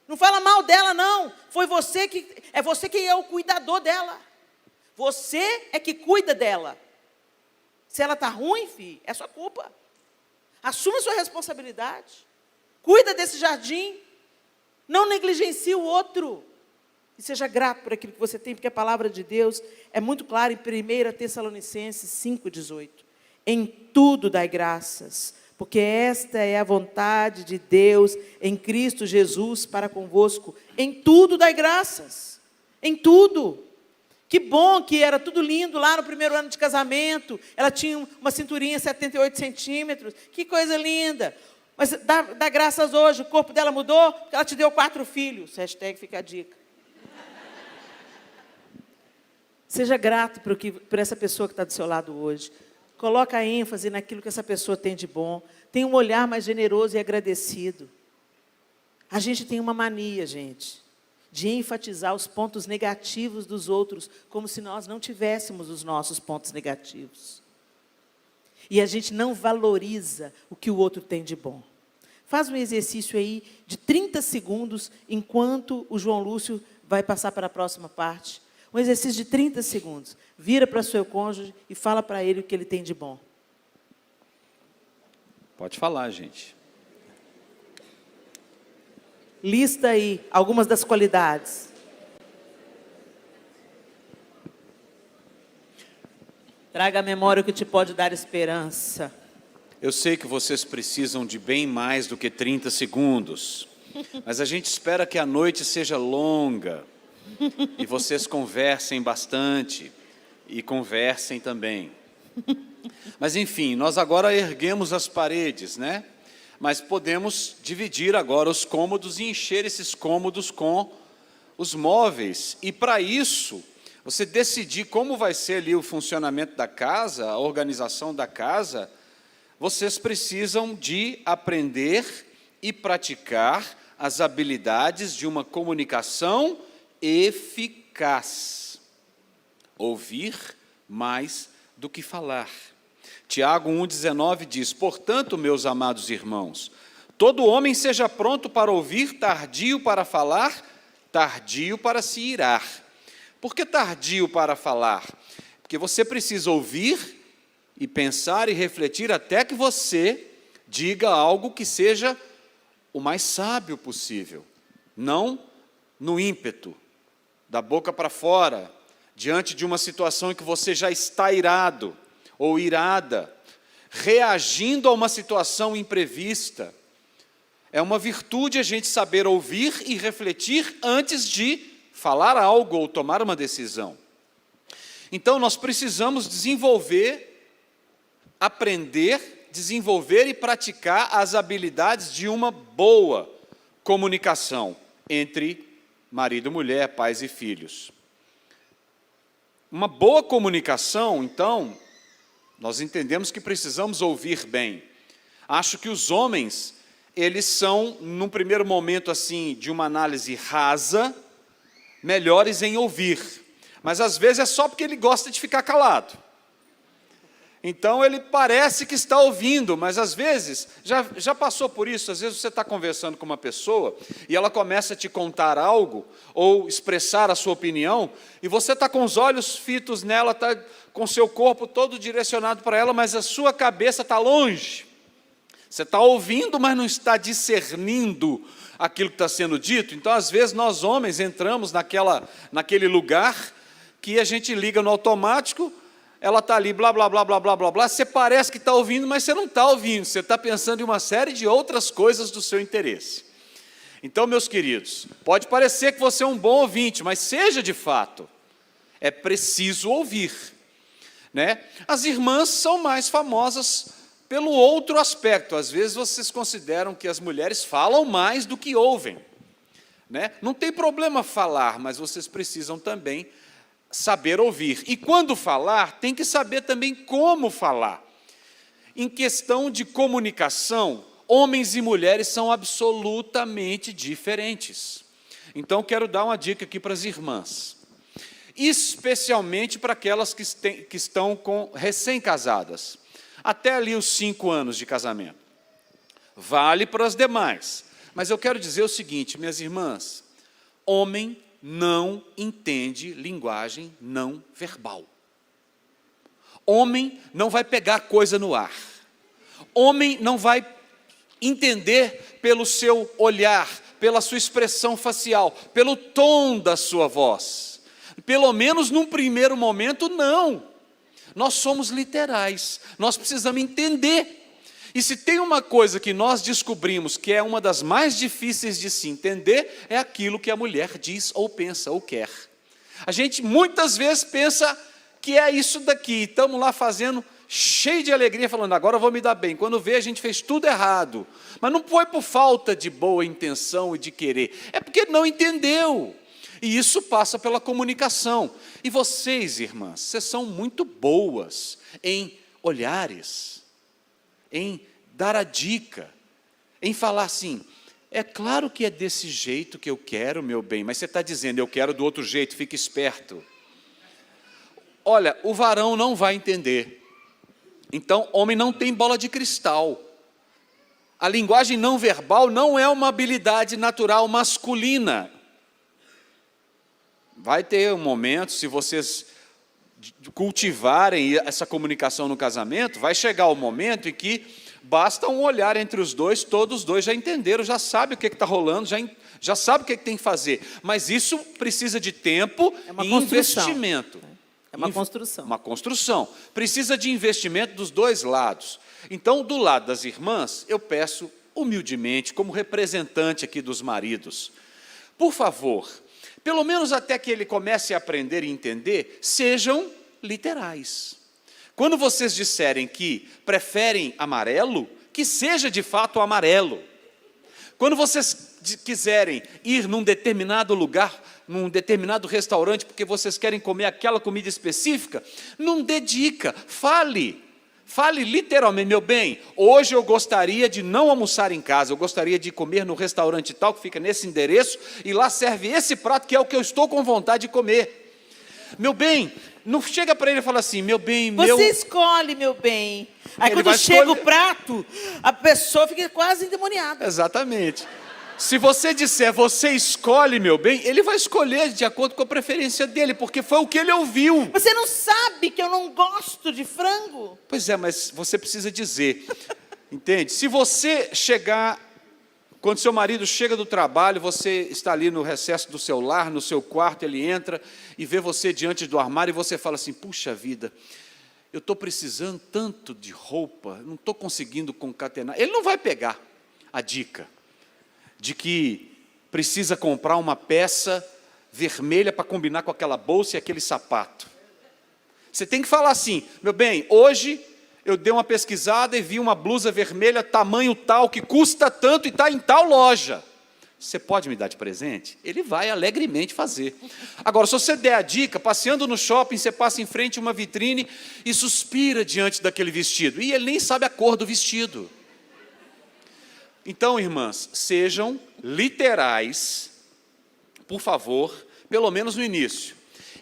Não fala mal dela, não. Você quem é o cuidador dela. Você é que cuida dela. Se ela está ruim, filho, é sua culpa. Assuma a sua responsabilidade. Cuida desse jardim. Não negligencie o outro. E seja grato por aquilo que você tem, porque a palavra de Deus é muito clara em 1 Tessalonicenses 5,18. Em tudo dai graças, porque esta é a vontade de Deus em Cristo Jesus para convosco. Em tudo dai graças. Em tudo. Que bom que era tudo lindo lá no primeiro ano de casamento. Ela tinha uma cinturinha 78 centímetros. Que coisa linda. Mas dá graças hoje, o corpo dela mudou, porque ela te deu 4 filhos. Hashtag fica a dica. Seja grato por essa pessoa que está do seu lado hoje. Coloca a ênfase naquilo que essa pessoa tem de bom. Tenha um olhar mais generoso e agradecido. A gente tem uma mania, gente, de enfatizar os pontos negativos dos outros, como se nós não tivéssemos os nossos pontos negativos. E a gente não valoriza o que o outro tem de bom. Faz um exercício aí de 30 segundos, enquanto o João Lúcio vai passar para a próxima parte. Um exercício de 30 segundos. Vira para o seu cônjuge e fala para ele o que ele tem de bom. Pode falar, gente. Lista aí algumas das qualidades. Traga à memória o que te pode dar esperança. Eu sei que vocês precisam de bem mais do que 30 segundos, mas a gente espera que a noite seja longa e vocês conversem bastante. e conversem também. Mas, enfim, nós agora erguemos as paredes, né? Mas podemos dividir agora os cômodos e encher esses cômodos com os móveis. E, para isso, você decidir como vai ser ali o funcionamento da casa, a organização da casa, vocês precisam de aprender e praticar as habilidades de uma comunicação eficaz. Ouvir mais do que falar. Tiago 1,19 diz: portanto, meus amados irmãos, todo homem seja pronto para ouvir, tardio para falar, tardio para se irar. Por que tardio para falar? Porque você precisa ouvir e pensar e refletir até que você diga algo que seja o mais sábio possível, não no ímpeto, da boca para fora, diante de uma situação em que você já está irado ou irada, reagindo a uma situação imprevista. É uma virtude a gente saber ouvir e refletir antes de falar algo ou tomar uma decisão. Então, nós precisamos aprender, desenvolver e praticar as habilidades de uma boa comunicação entre marido, mulher, pais e filhos. Uma boa comunicação, então, nós entendemos que precisamos ouvir bem. Acho que os homens, eles são, num primeiro momento assim, de uma análise rasa, melhores em ouvir. Mas às vezes é só porque ele gosta de ficar calado. Então ele parece que está ouvindo, mas às vezes, já passou por isso, às vezes você está conversando com uma pessoa e ela começa a te contar algo, ou expressar a sua opinião, e você está com os olhos fitos nela, está com o seu corpo todo direcionado para ela, mas a sua cabeça está longe. Você está ouvindo, mas não está discernindo aquilo que está sendo dito. Então, às vezes, nós homens entramos naquele lugar que a gente liga no automático, ela está ali, blá, blá, blá, blá, blá, blá, blá, você parece que está ouvindo, mas você não está ouvindo, você está pensando em uma série de outras coisas do seu interesse. Então, meus queridos, pode parecer que você é um bom ouvinte, mas seja de fato, é preciso ouvir, né? As irmãs são mais famosas pelo outro aspecto. Às vezes vocês consideram que as mulheres falam mais do que ouvem, né? Não tem problema falar, mas vocês precisam também saber ouvir. E quando falar, tem que saber também como falar. Em questão de comunicação, homens e mulheres são absolutamente diferentes. Então, quero dar uma dica aqui para as irmãs, especialmente para aquelas que estão recém-casadas, até ali os 5 anos de casamento. Vale para as demais. Mas eu quero dizer o seguinte, minhas irmãs, homem não entende linguagem não verbal. Homem não vai pegar coisa no ar. Homem não vai entender pelo seu olhar, pela sua expressão facial, pelo tom da sua voz. Pelo menos num primeiro momento, não. Nós somos literais, nós precisamos entender. E se tem uma coisa que nós descobrimos que é uma das mais difíceis de se entender, é aquilo que a mulher diz ou pensa ou quer. A gente muitas vezes pensa que é isso daqui, estamos lá fazendo, cheio de alegria, falando, agora eu vou me dar bem. Quando vê, a gente fez tudo errado. Mas não foi por falta de boa intenção e de querer, é porque não entendeu. E isso passa pela comunicação. E vocês, irmãs, vocês são muito boas em olhares, em dar a dica, em falar assim, é claro que é desse jeito que eu quero, meu bem, mas você está dizendo, eu quero do outro jeito, fique esperto. Olha, o varão não vai entender. Então, homem não tem bola de cristal. A linguagem não verbal não é uma habilidade natural masculina. Vai ter um momento, se vocês cultivarem essa comunicação no casamento, vai chegar o momento em que basta um olhar entre os dois, todos os dois já entenderam, já sabem o que está rolando, já sabem o que tem que fazer. Mas isso precisa de tempo e investimento. É uma construção. Uma construção. Precisa de investimento dos dois lados. Então, do lado das irmãs, eu peço humildemente, como representante aqui dos maridos, por favor, pelo menos até que ele comece a aprender e entender, sejam literais. Quando vocês disserem que preferem amarelo, que seja de fato amarelo. Quando vocês quiserem ir num determinado lugar, num determinado restaurante, porque vocês querem comer aquela comida específica, não dê dica, fale. Fale literalmente, meu bem, hoje eu gostaria de não almoçar em casa, eu gostaria de comer no restaurante tal, que fica nesse endereço, e lá serve esse prato que é o que eu estou com vontade de comer. Meu bem, não chega para ele e fala assim, meu bem, Você escolhe, meu bem. Aí quando chega o prato, a pessoa fica quase endemoniada. Exatamente. Se você disser, você escolhe, meu bem, ele vai escolher de acordo com a preferência dele, porque foi o que ele ouviu. Você não sabe que eu não gosto de frango? Pois é, mas você precisa dizer, entende? Se você chegar, quando seu marido chega do trabalho, você está ali no recesso do seu lar, no seu quarto, ele entra e vê você diante do armário e você fala assim, puxa vida, eu estou precisando tanto de roupa, não estou conseguindo concatenar. Ele não vai pegar a dica de que precisa comprar uma peça vermelha para combinar com aquela bolsa e aquele sapato. Você tem que falar assim, meu bem, hoje eu dei uma pesquisada e vi uma blusa vermelha, tamanho tal, que custa tanto e está em tal loja. Você pode me dar de presente? Ele vai alegremente fazer. Agora, se você der a dica, passeando no shopping, você passa em frente a uma vitrine e suspira diante daquele vestido. E ele nem sabe a cor do vestido. Então, irmãs, sejam literais, por favor, pelo menos no início.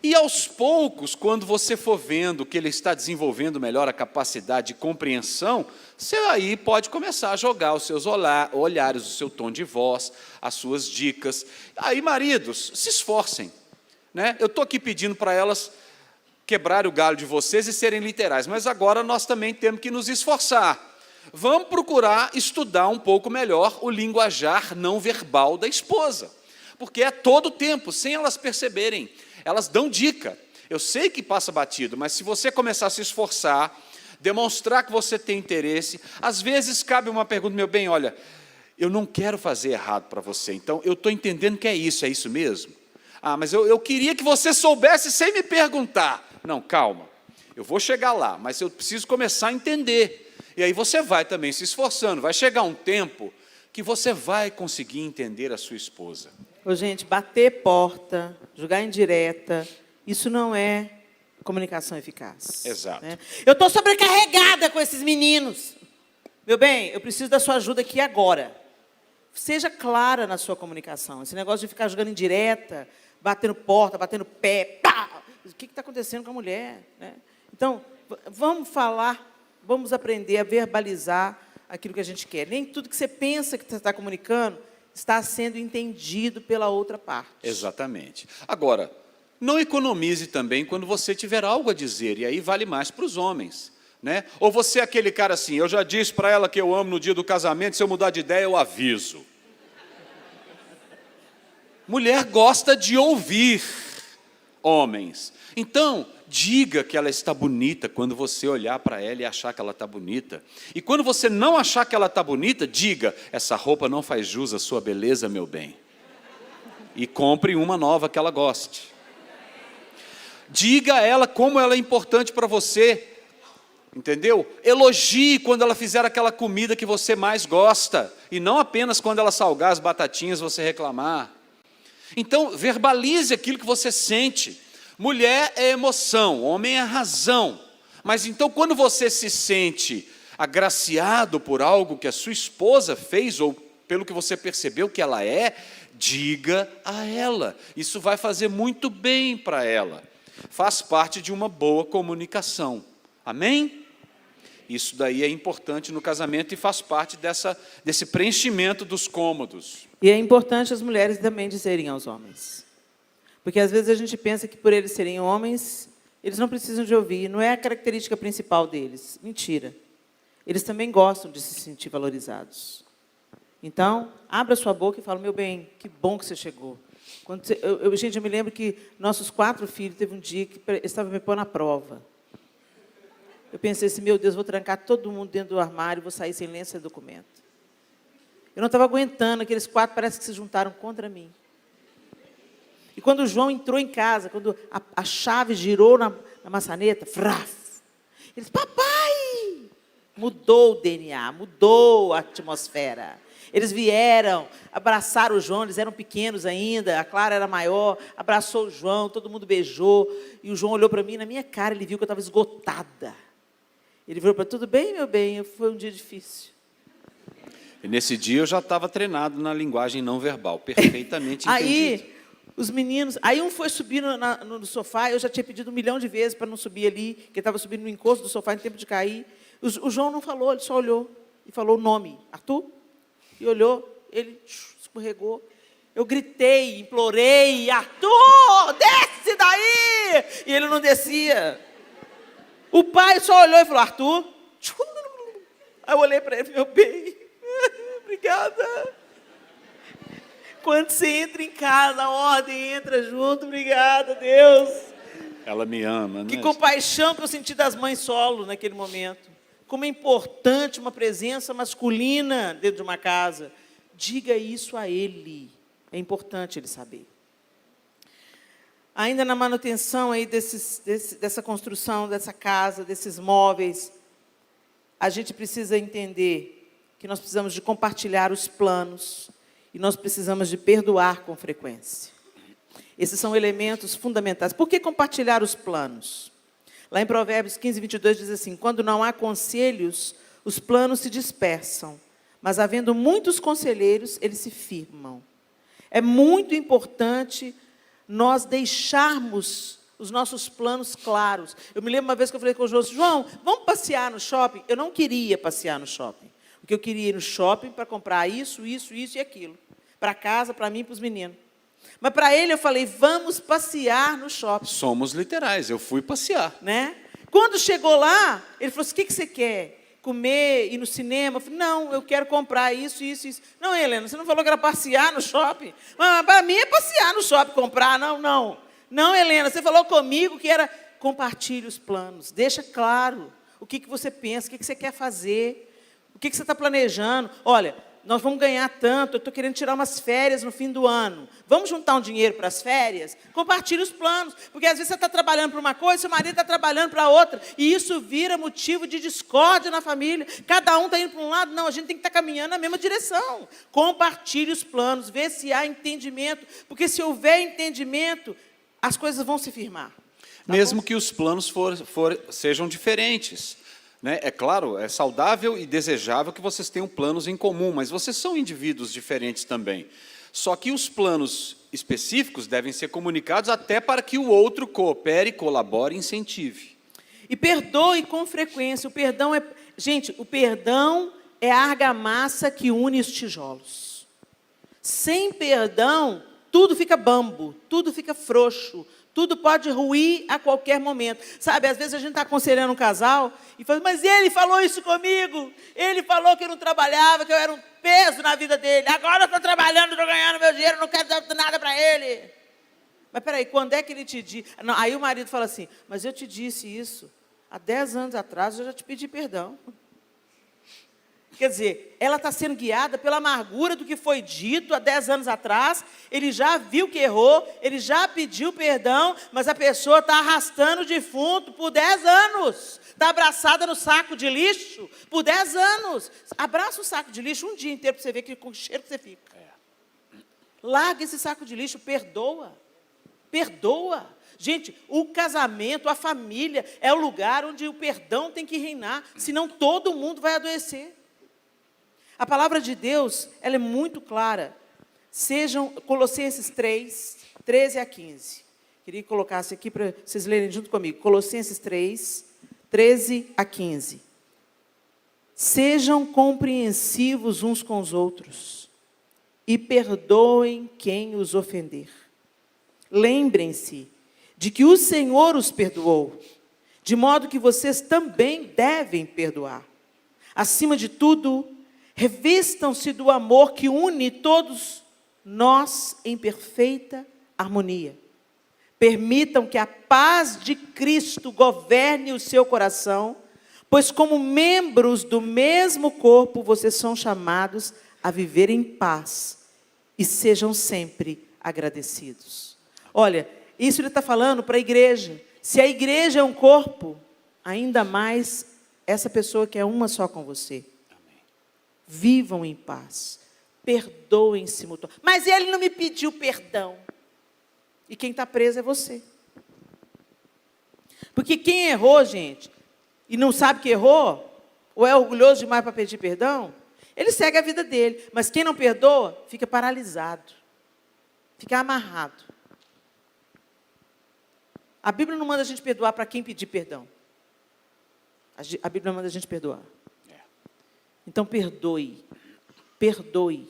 E aos poucos, quando você for vendo que ele está desenvolvendo melhor a capacidade de compreensão, você aí pode começar a jogar os seus olhares, o seu tom de voz, as suas dicas. Aí, maridos, se esforcem, né? Eu estou aqui pedindo para elas quebrarem o galho de vocês e serem literais, mas agora nós também temos que nos esforçar. Vamos procurar estudar um pouco melhor o linguajar não verbal da esposa, porque é todo o tempo, sem elas perceberem. Elas dão dica. Eu sei que passa batido, mas se você começar a se esforçar, demonstrar que você tem interesse, às vezes cabe uma pergunta, meu bem, olha, eu não quero fazer errado para você, então eu estou entendendo que é isso mesmo? Ah, mas eu queria que você soubesse sem me perguntar. Não, calma, eu vou chegar lá, mas eu preciso começar a entender. E aí você vai também se esforçando, vai chegar um tempo que você vai conseguir entender a sua esposa. Ô, gente, bater porta, jogar indireta, isso não é comunicação eficaz. Exato. Né? Eu estou sobrecarregada com esses meninos. Meu bem, eu preciso da sua ajuda aqui agora. Seja clara na sua comunicação. Esse negócio de ficar jogando indireta, batendo porta, batendo pé, pá! O que está acontecendo com a mulher? Né? Então, vamos falar, vamos aprender a verbalizar aquilo que a gente quer. Nem tudo que você pensa que você está comunicando está sendo entendido pela outra parte. Exatamente. Agora, não economize também quando você tiver algo a dizer, e aí vale mais para os homens. Né? Ou você é aquele cara assim, eu já disse para ela que eu amo no dia do casamento, se eu mudar de ideia eu aviso. Mulher gosta de ouvir homens. Então, diga que ela está bonita quando você olhar para ela e achar que ela está bonita. E quando você não achar que ela está bonita, diga, essa roupa não faz jus à sua beleza, meu bem. E compre uma nova que ela goste. Diga a ela como ela é importante para você. Entendeu? Elogie quando ela fizer aquela comida que você mais gosta. E não apenas quando ela salgar as batatinhas você reclamar. Então, verbalize aquilo que você sente. Mulher é emoção, homem é razão. Mas então, quando você se sente agraciado por algo que a sua esposa fez, ou pelo que você percebeu que ela é, diga a ela. Isso vai fazer muito bem para ela. Faz parte de uma boa comunicação. Amém? Isso daí é importante no casamento e faz parte desse preenchimento dos cômodos. E é importante as mulheres também dizerem aos homens. Porque às vezes a gente pensa que por eles serem homens, eles não precisam de ouvir, não é a característica principal deles. Mentira. Eles também gostam de se sentir valorizados. Então, abra sua boca e fala, meu bem, que bom que você chegou. Gente, eu me lembro que nossos 4 filhos, teve um dia que eles estavam me pondo à prova. Eu pensei assim, meu Deus, vou trancar todo mundo dentro do armário, vou sair sem lenço e documento. Eu não estava aguentando, aqueles 4 parece que se juntaram contra mim. E quando o João entrou em casa, quando a chave girou na maçaneta, fraf, ele disse, papai! Mudou o DNA, mudou a atmosfera. Eles vieram, abraçaram o João, eles eram pequenos ainda, a Clara era maior, abraçou o João, todo mundo beijou, e o João olhou para mim, na minha cara, ele viu que eu estava esgotada. Ele virou para tudo bem, meu bem? Foi um dia difícil. E nesse dia eu já estava treinado na linguagem não verbal, perfeitamente entendido. Aí, os meninos... Aí um foi subir no sofá, eu já tinha pedido 1 milhão de vezes para não subir ali, que ele estava subindo no encosto do sofá em tempo de cair. O João não falou, ele só olhou e falou o nome, Arthur, e olhou, ele escorregou. Eu gritei, implorei, Arthur, desce daí! E ele não descia. O pai só olhou e falou, Arthur. Aí eu olhei para ele, meu bem, obrigada. Quando você entra em casa, a ordem entra junto, obrigada, Deus. Ela me ama, né? Que compaixão que eu senti das mães solo naquele momento. Como é importante uma presença masculina dentro de uma casa. Diga isso a ele. É importante ele saber. Ainda na manutenção aí dessa construção, dessa casa, desses móveis, a gente precisa entender que nós precisamos de compartilhar os planos e nós precisamos de perdoar com frequência. Esses são elementos fundamentais. Por que compartilhar os planos? Lá em Provérbios 15, 22 diz assim, quando não há conselhos, os planos se dispersam, mas havendo muitos conselheiros, eles se firmam. É muito importante nós deixarmos os nossos planos claros. Eu me lembro uma vez que eu falei com o João, vamos passear no shopping? Eu não queria passear no shopping, porque eu queria ir no shopping para comprar isso e aquilo, para casa, para mim e para os meninos. Mas para ele eu falei, vamos passear no shopping. Somos literais, eu fui passear. Né? Quando chegou lá, ele falou assim, o que você quer? Comer, ir no cinema? Eu falei, não, eu quero comprar isso. Não, Helena, você não falou que era passear no shopping? Para mim é passear no shopping, comprar. Não. Não, Helena, você falou comigo que era... Compartilhe os planos, deixa claro o que você pensa, o que você quer fazer, o que você está planejando. Olha, nós vamos ganhar tanto, eu estou querendo tirar umas férias no fim do ano. Vamos juntar um dinheiro para as férias? Compartilhe os planos, porque às vezes você está trabalhando para uma coisa, seu marido está trabalhando para outra, e isso vira motivo de discórdia na família. Cada um está indo para um lado, não, a gente tem que estar caminhando na mesma direção. Compartilhe os planos, vê se há entendimento, porque se houver entendimento, as coisas vão se firmar. Tá Mesmo bom? que os planos sejam diferentes. Né? É claro, é saudável e desejável que vocês tenham planos em comum, mas vocês são indivíduos diferentes também. Só que os planos específicos devem ser comunicados até para que o outro coopere, colabore e incentive. E perdoe com frequência. O perdão é... Gente, o perdão é a argamassa que une os tijolos. Sem perdão, tudo fica bambo, tudo fica frouxo, tudo pode ruir a qualquer momento. Sabe, às vezes a gente está aconselhando um casal e fala, mas ele falou isso comigo, ele falou que eu não trabalhava, que eu era um peso na vida dele, agora eu estou trabalhando, estou ganhando meu dinheiro, não quero dar nada para ele. Mas peraí, quando é que ele te disse? Não, aí o marido fala assim, mas eu te disse isso há 10 anos atrás, eu já te pedi perdão. Quer dizer, ela está sendo guiada pela amargura do que foi dito há 10 anos atrás, ele já viu que errou, ele já pediu perdão, mas a pessoa está arrastando o defunto por 10 anos, está abraçada no saco de lixo por 10 anos. Abraça o saco de lixo um dia inteiro para você ver com que cheiro que você fica. Larga esse saco de lixo, perdoa. Perdoa. Gente, o casamento, a família, é o lugar onde o perdão tem que reinar, senão todo mundo vai adoecer. A palavra de Deus, ela é muito clara. Sejam Colossenses 3, 13 a 15. Queria que colocasse aqui para vocês lerem junto comigo. Colossenses 3, 13 a 15. Sejam compreensivos uns com os outros e perdoem quem os ofender. Lembrem-se de que o Senhor os perdoou, de modo que vocês também devem perdoar. Acima de tudo, revistam-se do amor que une todos nós em perfeita harmonia. Permitam que a paz de Cristo governe o seu coração, pois como membros do mesmo corpo, vocês são chamados a viver em paz e sejam sempre agradecidos. Olha, isso ele está falando para a igreja. Se a igreja é um corpo, ainda mais essa pessoa que é uma só com você. Amém. Vivam em paz. Perdoem-se mutuamente. Mas ele não me pediu perdão. E quem está preso é você. Porque quem errou, gente, e não sabe que errou, ou é orgulhoso demais para pedir perdão, ele segue a vida dele. Mas quem não perdoa, fica paralisado. Fica amarrado. A Bíblia não manda a gente perdoar para quem pedir perdão. A Bíblia manda a gente perdoar. Então, perdoe. Perdoe.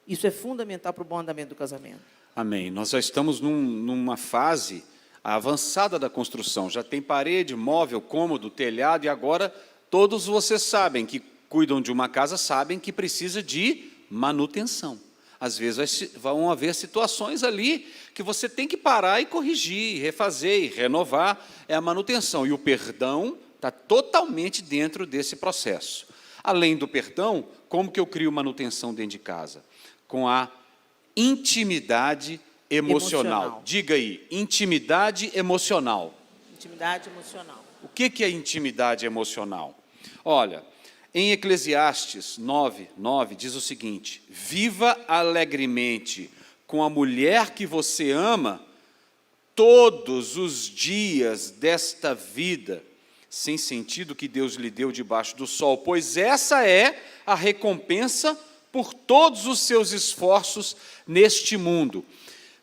Isso é fundamental para o bom andamento do casamento. Amém. Nós já estamos numa fase avançada da construção. Já tem parede, móvel, cômodo, telhado, e agora todos vocês sabem que cuidam de uma casa, sabem que precisa de manutenção. Às vezes vão haver situações ali que você tem que parar e corrigir, refazer e renovar, é a manutenção. E o perdão está totalmente dentro desse processo. Além do perdão, como que eu crio manutenção dentro de casa? Com a intimidade emocional. Diga aí, intimidade emocional. Intimidade emocional. O que é intimidade emocional? Olha, em Eclesiastes 9:9 diz o seguinte: viva alegremente com a mulher que você ama todos os dias desta vida, sem sentido que Deus lhe deu debaixo do sol, pois essa é a recompensa por todos os seus esforços neste mundo.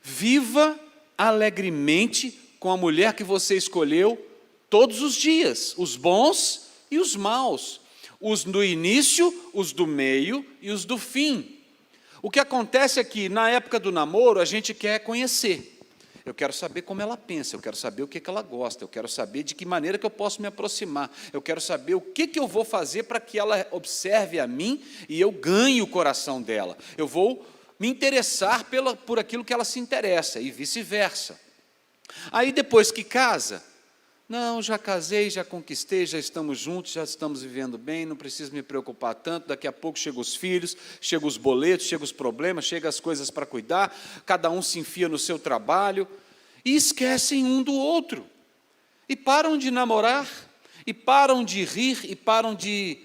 Viva alegremente com a mulher que você escolheu todos os dias, os bons e os maus, os do início, os do meio e os do fim. O que acontece é que, na época do namoro, a gente quer conhecer. Eu quero saber como ela pensa, eu quero saber o que ela gosta, eu quero saber de que maneira que eu posso me aproximar, eu quero saber o que eu vou fazer para que ela observe a mim e eu ganhe o coração dela. Eu vou me interessar por aquilo que ela se interessa e vice-versa. Aí, depois que casa, não, já casei, já conquistei, já estamos juntos, já estamos vivendo bem, não preciso me preocupar tanto, daqui a pouco chegam os filhos, chegam os boletos, chegam os problemas, chegam as coisas para cuidar, cada um se enfia no seu trabalho, e esquecem um do outro, e param de namorar, e param de rir, e param de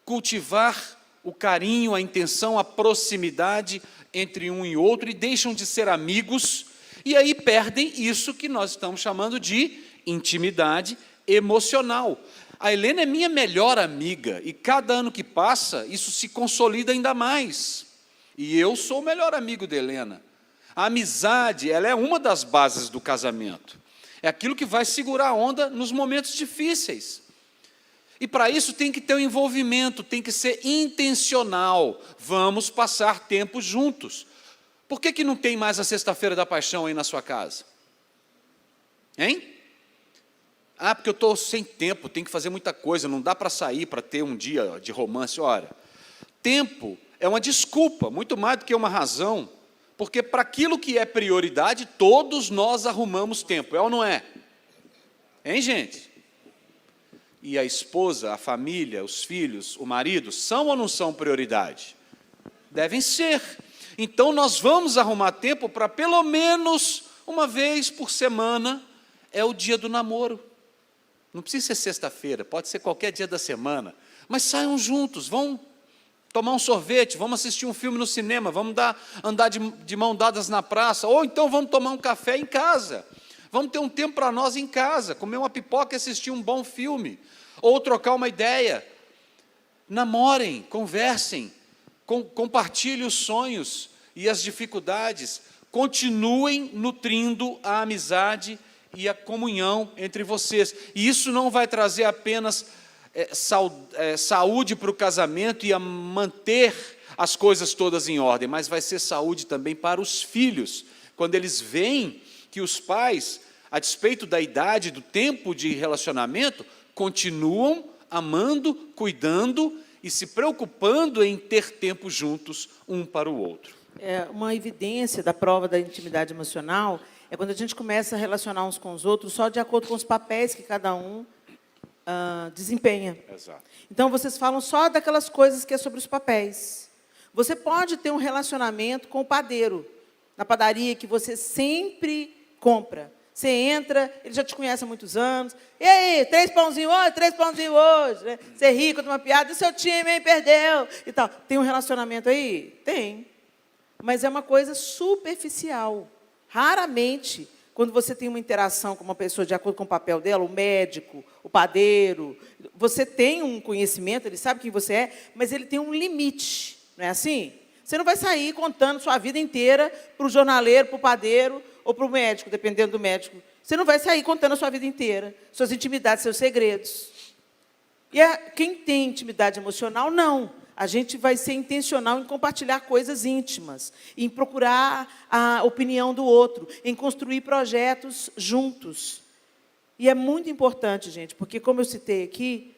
cultivar o carinho, a intenção, a proximidade entre um e outro, e deixam de ser amigos, e aí perdem isso que nós estamos chamando de intimidade emocional. A Helena é minha melhor amiga, e cada ano que passa, isso se consolida ainda mais. E eu sou o melhor amigo da Helena. A amizade, ela é uma das bases do casamento. É aquilo que vai segurar a onda nos momentos difíceis. E para isso tem que ter um envolvimento, tem que ser intencional. Vamos passar tempo juntos. Por que não tem mais a Sexta-feira da Paixão aí na sua casa? Hein? Ah, porque eu estou sem tempo, tenho que fazer muita coisa, não dá para sair para ter um dia de romance. Olha, tempo é uma desculpa, muito mais do que uma razão, porque para aquilo que é prioridade, todos nós arrumamos tempo, é ou não é? Hein, gente? E a esposa, a família, os filhos, o marido, são ou não são prioridade? Devem ser. Então, nós vamos arrumar tempo para, pelo menos, uma vez por semana, é o dia do namoro. Não precisa ser sexta-feira, pode ser qualquer dia da semana. Mas saiam juntos, vão tomar um sorvete, vamos assistir um filme no cinema, vamos andar de mão dadas na praça, ou então vamos tomar um café em casa. Vamos ter um tempo para nós em casa, comer uma pipoca e assistir um bom filme. Ou trocar uma ideia. Namorem, conversem, compartilhem os sonhos e as dificuldades. Continuem nutrindo a amizade e a comunhão entre vocês. E isso não vai trazer apenas saúde para o casamento e a manter as coisas todas em ordem, mas vai ser saúde também para os filhos, quando eles veem que os pais, a despeito da idade, do tempo de relacionamento, continuam amando, cuidando e se preocupando em ter tempo juntos um para o outro. Uma evidência da prova da intimidade emocional é quando a gente começa a relacionar uns com os outros só de acordo com os papéis que cada um desempenha. Exato. Então, vocês falam só daquelas coisas que é sobre os papéis. Você pode ter um relacionamento com o padeiro, na padaria, que você sempre compra. Você entra, ele já te conhece há muitos anos. E aí, 3 pãozinhos hoje, 3 pãozinhos hoje. Né? Você ri, conta uma piada, e o seu time, hein, perdeu. E tal. Tem um relacionamento aí? Tem. Mas é uma coisa superficial. Raramente, quando você tem uma interação com uma pessoa de acordo com o papel dela, o médico, o padeiro, você tem um conhecimento, ele sabe quem você é, mas ele tem um limite. Não é assim? Você não vai sair contando sua vida inteira para o jornaleiro, para o padeiro ou para o médico, dependendo do médico. Você não vai sair contando a sua vida inteira, suas intimidades, seus segredos. E quem tem intimidade emocional, não. A gente vai ser intencional em compartilhar coisas íntimas, em procurar a opinião do outro, em construir projetos juntos. E é muito importante, gente, porque, como eu citei aqui,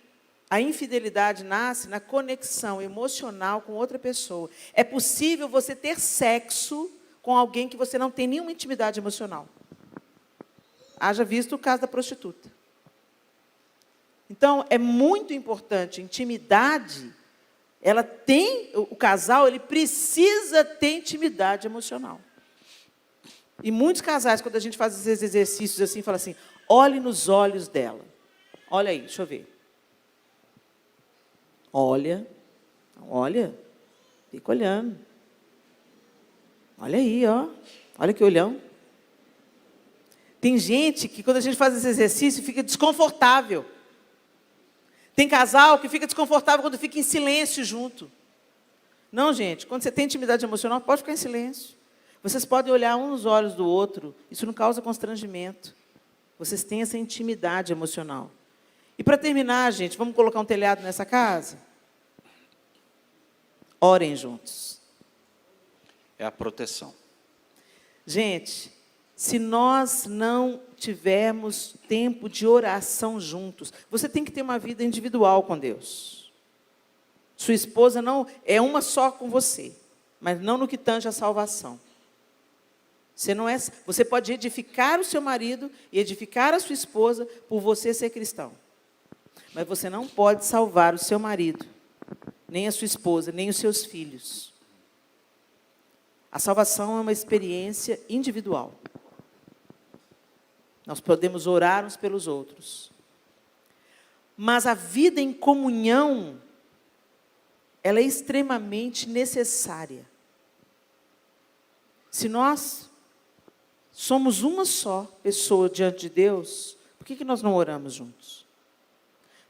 a infidelidade nasce na conexão emocional com outra pessoa. É possível você ter sexo com alguém que você não tem nenhuma intimidade emocional. Haja visto o caso da prostituta. Então, é muito importante, intimidade, o casal, ele precisa ter intimidade emocional. E muitos casais, quando a gente faz esses exercícios assim, fala assim, olhe nos olhos dela. Olha aí, deixa eu ver. Olha, fica olhando. Olha aí, ó. Olha que olhão. Tem gente que, quando a gente faz esse exercício, fica desconfortável. Tem casal que fica desconfortável quando fica em silêncio junto. Não, gente, quando você tem intimidade emocional, pode ficar em silêncio. Vocês podem olhar um nos olhos do outro, isso não causa constrangimento. Vocês têm essa intimidade emocional. E para terminar, gente, vamos colocar um telhado nessa casa? Orem juntos. É a proteção. Gente, se nós não tivermos tempo de oração juntos, você tem que ter uma vida individual com Deus. Sua esposa não é uma só com você, mas não no que tange a salvação. Você pode edificar o seu marido e edificar a sua esposa por você ser cristão. Mas você não pode salvar o seu marido, nem a sua esposa, nem os seus filhos. A salvação é uma experiência individual. Nós podemos orar uns pelos outros. Mas a vida em comunhão, ela é extremamente necessária. Se nós somos uma só pessoa diante de Deus, por que nós não oramos juntos?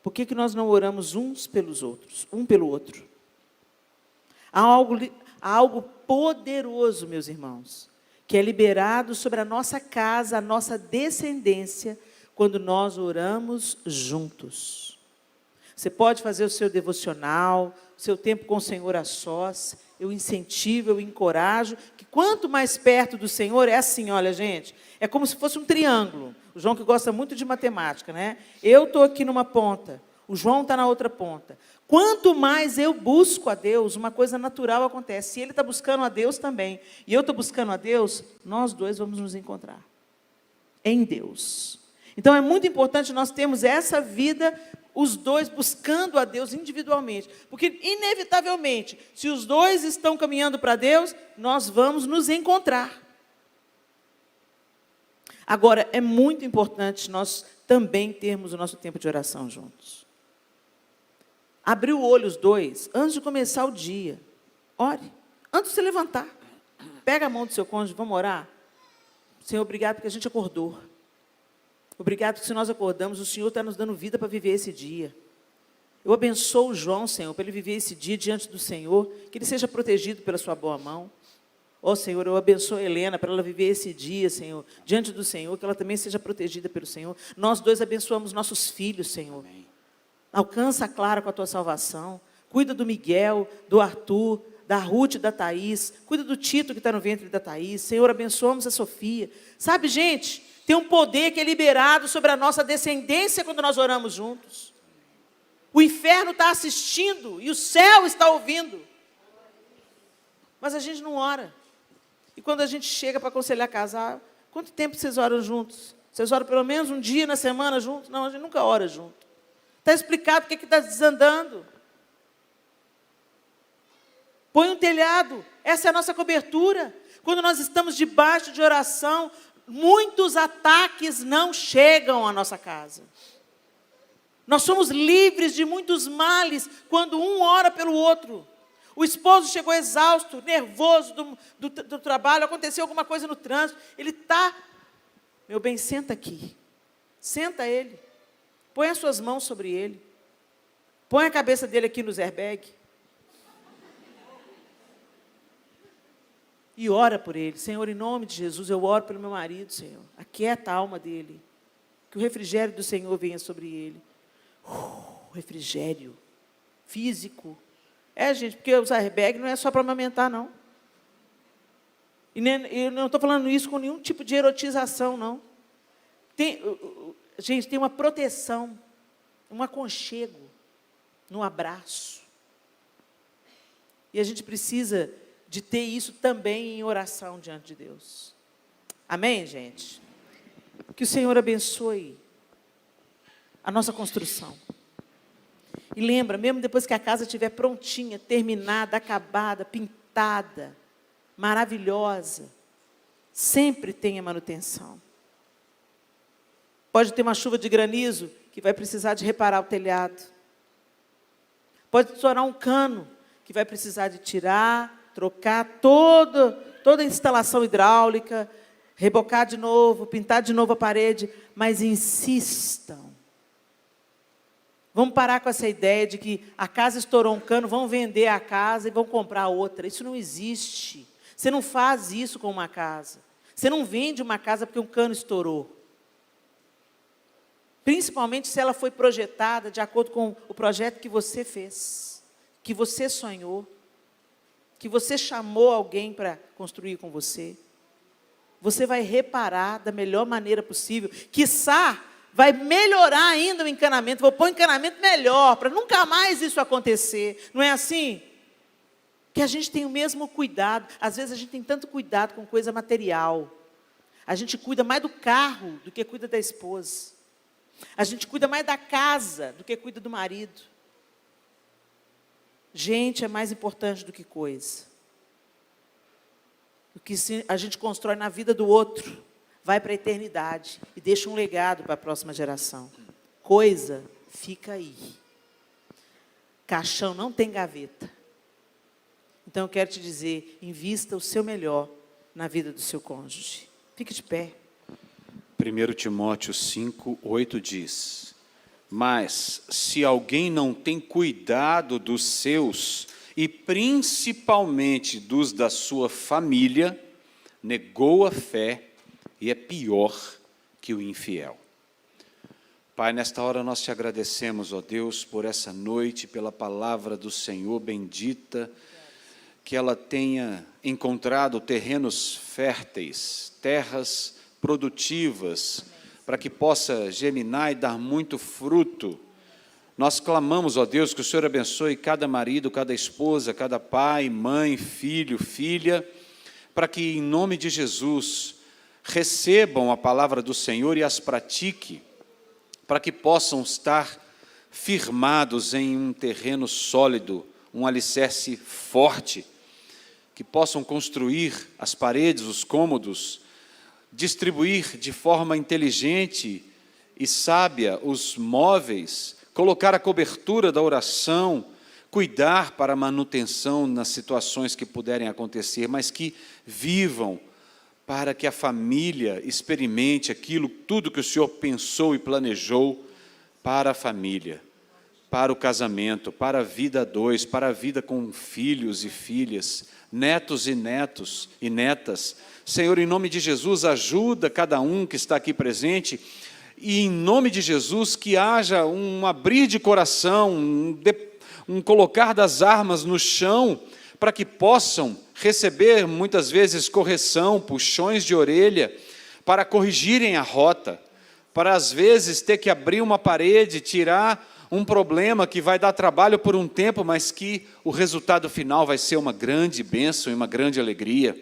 Por que nós não oramos uns pelos outros, um pelo outro? Há algo poderoso, meus irmãos, que é liberado sobre a nossa casa, a nossa descendência, quando nós oramos juntos. Você pode fazer o seu devocional, o seu tempo com o Senhor a sós. Eu incentivo, eu encorajo, que quanto mais perto do Senhor, é assim, olha, gente, é como se fosse um triângulo. O João que gosta muito de matemática, né? Eu estou aqui numa ponta, o João está na outra ponta. Quanto mais eu busco a Deus, uma coisa natural acontece. Se ele está buscando a Deus também, e eu estou buscando a Deus, nós dois vamos nos encontrar em Deus. Então, é muito importante nós termos essa vida, os dois buscando a Deus individualmente. Porque, inevitavelmente, se os dois estão caminhando para Deus, nós vamos nos encontrar. Agora, é muito importante nós também termos o nosso tempo de oração juntos. Abrir o olho os dois, antes de começar o dia. Ore, antes de se levantar. Pega a mão do seu cônjuge, vamos orar. Senhor, obrigado porque a gente acordou. Obrigado porque se nós acordamos, o Senhor está nos dando vida para viver esse dia. Eu abençoo o João, Senhor, para ele viver esse dia diante do Senhor, que ele seja protegido pela sua boa mão. Ó Senhor, eu abençoo a Helena para ela viver esse dia, Senhor, diante do Senhor, que ela também seja protegida pelo Senhor. Nós dois abençoamos nossos filhos, Senhor. Alcança a Clara com a tua salvação. Cuida do Miguel, do Arthur, da Ruth e da Thaís. Cuida do Tito que está no ventre da Thaís. Senhor, abençoamos a Sofia. Sabe, gente, tem um poder que é liberado sobre a nossa descendência quando nós oramos juntos. O inferno está assistindo e o céu está ouvindo. Mas a gente não ora. E quando a gente chega para aconselhar casal, quanto tempo vocês oram juntos? Vocês oram pelo menos um dia na semana juntos? Não, a gente nunca ora junto. Está explicado o que está desandando. Põe um telhado. Essa é a nossa cobertura. Quando nós estamos debaixo de oração, muitos ataques não chegam à nossa casa. Nós somos livres de muitos males quando um ora pelo outro. O esposo chegou exausto, nervoso do trabalho, aconteceu alguma coisa no trânsito. Ele está, meu bem, senta aqui. Senta ele. Põe as suas mãos sobre ele. Põe a cabeça dele aqui nos airbags. E ora por ele. Senhor, em nome de Jesus, eu oro pelo meu marido, Senhor. Aquieta a alma dele. Que o refrigério do Senhor venha sobre ele. Refrigério físico. Gente, porque os airbags não é só para amamentar, não. E eu não estou falando isso com nenhum tipo de erotização, não. Gente, tem uma proteção, um aconchego, no abraço. E a gente precisa de ter isso também em oração diante de Deus. Amém, gente? Que o Senhor abençoe a nossa construção. E lembra, mesmo depois que a casa estiver prontinha, terminada, acabada, pintada, maravilhosa, sempre tenha manutenção. Pode ter uma chuva de granizo que vai precisar de reparar o telhado. Pode estourar um cano que vai precisar de tirar, trocar toda a instalação hidráulica, rebocar de novo, pintar de novo a parede, mas insistam. Vamos parar com essa ideia de que a casa estourou um cano, vão vender a casa e vão comprar outra. Isso não existe. Você não faz isso com uma casa. Você não vende uma casa porque um cano estourou. Principalmente se ela foi projetada de acordo com o projeto que você fez, que você sonhou, que você chamou alguém para construir com você. Você vai reparar da melhor maneira possível. Quiçá, vai melhorar ainda o encanamento, vou pôr um encanamento melhor, para nunca mais isso acontecer. Não é assim? Que a gente tem o mesmo cuidado. Às vezes a gente tem tanto cuidado com coisa material. A gente cuida mais do carro do que cuida da esposa. A gente cuida mais da casa do que cuida do marido. Gente é mais importante do que coisa. O que a gente constrói na vida do outro vai para a eternidade e deixa um legado para a próxima geração. Coisa fica aí. Caixão não tem gaveta. Então eu quero te dizer, invista o seu melhor na vida do seu cônjuge. Fique de pé. 1 Timóteo 5:8 diz: mas se alguém não tem cuidado dos seus, e principalmente dos da sua família, negou a fé e é pior que o infiel. Pai, nesta hora nós te agradecemos, ó Deus, por essa noite, pela palavra do Senhor bendita, que ela tenha encontrado terrenos férteis, terras produtivas, para que possa germinar e dar muito fruto. Nós clamamos, ó Deus, que o Senhor abençoe cada marido, cada esposa, cada pai, mãe, filho, filha, para que, em nome de Jesus, recebam a palavra do Senhor e as pratique, para que possam estar firmados em um terreno sólido, um alicerce forte, que possam construir as paredes, os cômodos, distribuir de forma inteligente e sábia os móveis, colocar a cobertura da oração, cuidar para a manutenção nas situações que puderem acontecer, mas que vivam para que a família experimente aquilo, tudo que o Senhor pensou e planejou para a família, para o casamento, para a vida a dois, para a vida com filhos e filhas, netos e netas. Senhor, em nome de Jesus, ajuda cada um que está aqui presente, e em nome de Jesus, que haja um abrir de coração, um colocar das armas no chão, para que possam receber, muitas vezes, correção, puxões de orelha, para corrigirem a rota, para, às vezes, ter que abrir uma parede, tirar um problema que vai dar trabalho por um tempo, mas que o resultado final vai ser uma grande bênção e uma grande alegria.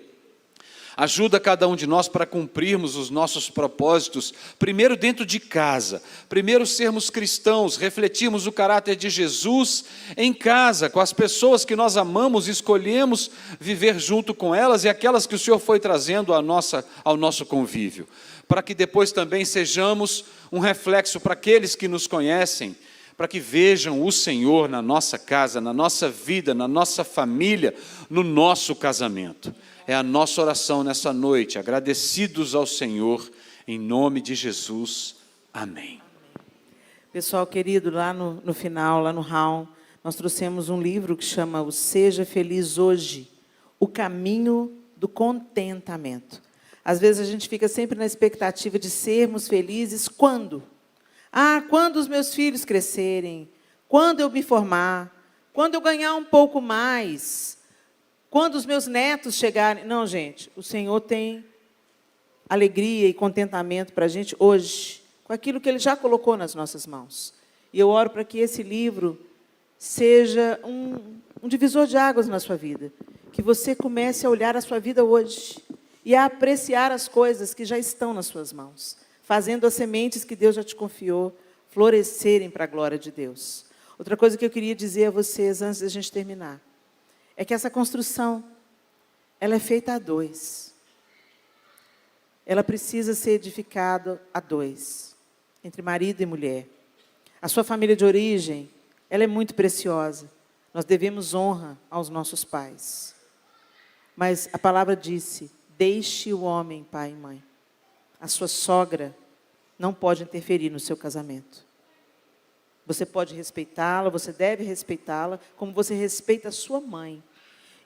Ajuda cada um de nós para cumprirmos os nossos propósitos, primeiro dentro de casa, primeiro sermos cristãos, refletirmos o caráter de Jesus em casa, com as pessoas que nós amamos, escolhemos viver junto com elas e aquelas que o Senhor foi trazendo ao nosso convívio, para que depois também sejamos um reflexo para aqueles que nos conhecem, para que vejam o Senhor na nossa casa, na nossa vida, na nossa família, no nosso casamento. É a nossa oração nessa noite, agradecidos ao Senhor, em nome de Jesus. Amém. Pessoal querido, lá no final, lá no hall, nós trouxemos um livro que chama o Seja Feliz Hoje, o caminho do contentamento. Às vezes a gente fica sempre na expectativa de sermos felizes quando? Quando os meus filhos crescerem, quando eu me formar, quando eu ganhar um pouco mais, quando os meus netos chegarem. Não, gente, o Senhor tem alegria e contentamento para a gente hoje, com aquilo que Ele já colocou nas nossas mãos. E eu oro para que esse livro seja um divisor de águas na sua vida, que você comece a olhar a sua vida hoje e a apreciar as coisas que já estão nas suas mãos, fazendo as sementes que Deus já te confiou florescerem para a glória de Deus. Outra coisa que eu queria dizer a vocês, antes da gente terminar, é que essa construção, ela é feita a dois. Ela precisa ser edificada a dois, entre marido e mulher. A sua família de origem, ela é muito preciosa. Nós devemos honra aos nossos pais. Mas a palavra disse, deixe o homem, pai e mãe. A sua sogra não pode interferir no seu casamento. Você pode respeitá-la, você deve respeitá-la, como você respeita a sua mãe.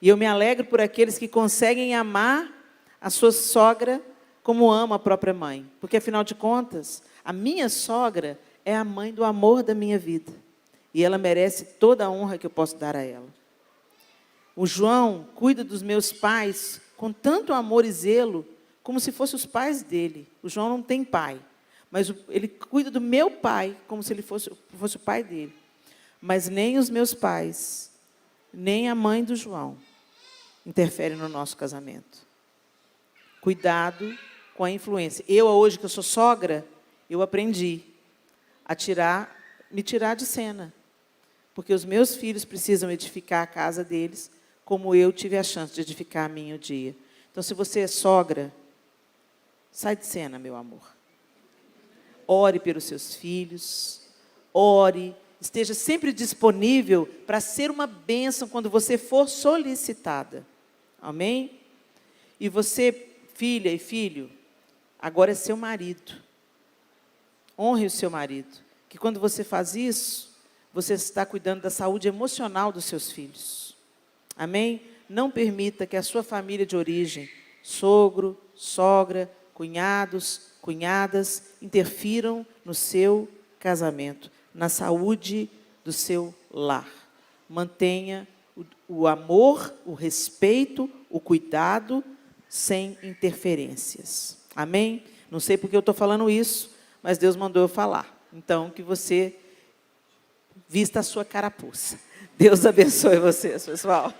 E eu me alegro por aqueles que conseguem amar a sua sogra como ama a própria mãe. Porque, afinal de contas, a minha sogra é a mãe do amor da minha vida. E ela merece toda a honra que eu posso dar a ela. O João cuida dos meus pais com tanto amor e zelo, como se fossem os pais dele. O João não tem pai. Mas ele cuida do meu pai como se ele fosse o pai dele. Mas nem os meus pais, nem a mãe do João interferem no nosso casamento. Cuidado com a influência. Eu, hoje que eu sou sogra, eu aprendi a me tirar de cena. Porque os meus filhos precisam edificar a casa deles, como eu tive a chance de edificar a minha um dia. Então, se você é sogra, sai de cena, meu amor. Ore pelos seus filhos, ore, esteja sempre disponível para ser uma bênção quando você for solicitada. Amém? E você, filha e filho, agora é seu marido. Honre o seu marido, que quando você faz isso, você está cuidando da saúde emocional dos seus filhos. Amém? Não permita que a sua família de origem, sogro, sogra, cunhados, cunhadas, interfiram no seu casamento, na saúde do seu lar. Mantenha o amor, o respeito, o cuidado, sem interferências. Amém? Não sei porque eu estou falando isso, mas Deus mandou eu falar. Então, que você vista a sua carapuça. Deus abençoe vocês, pessoal.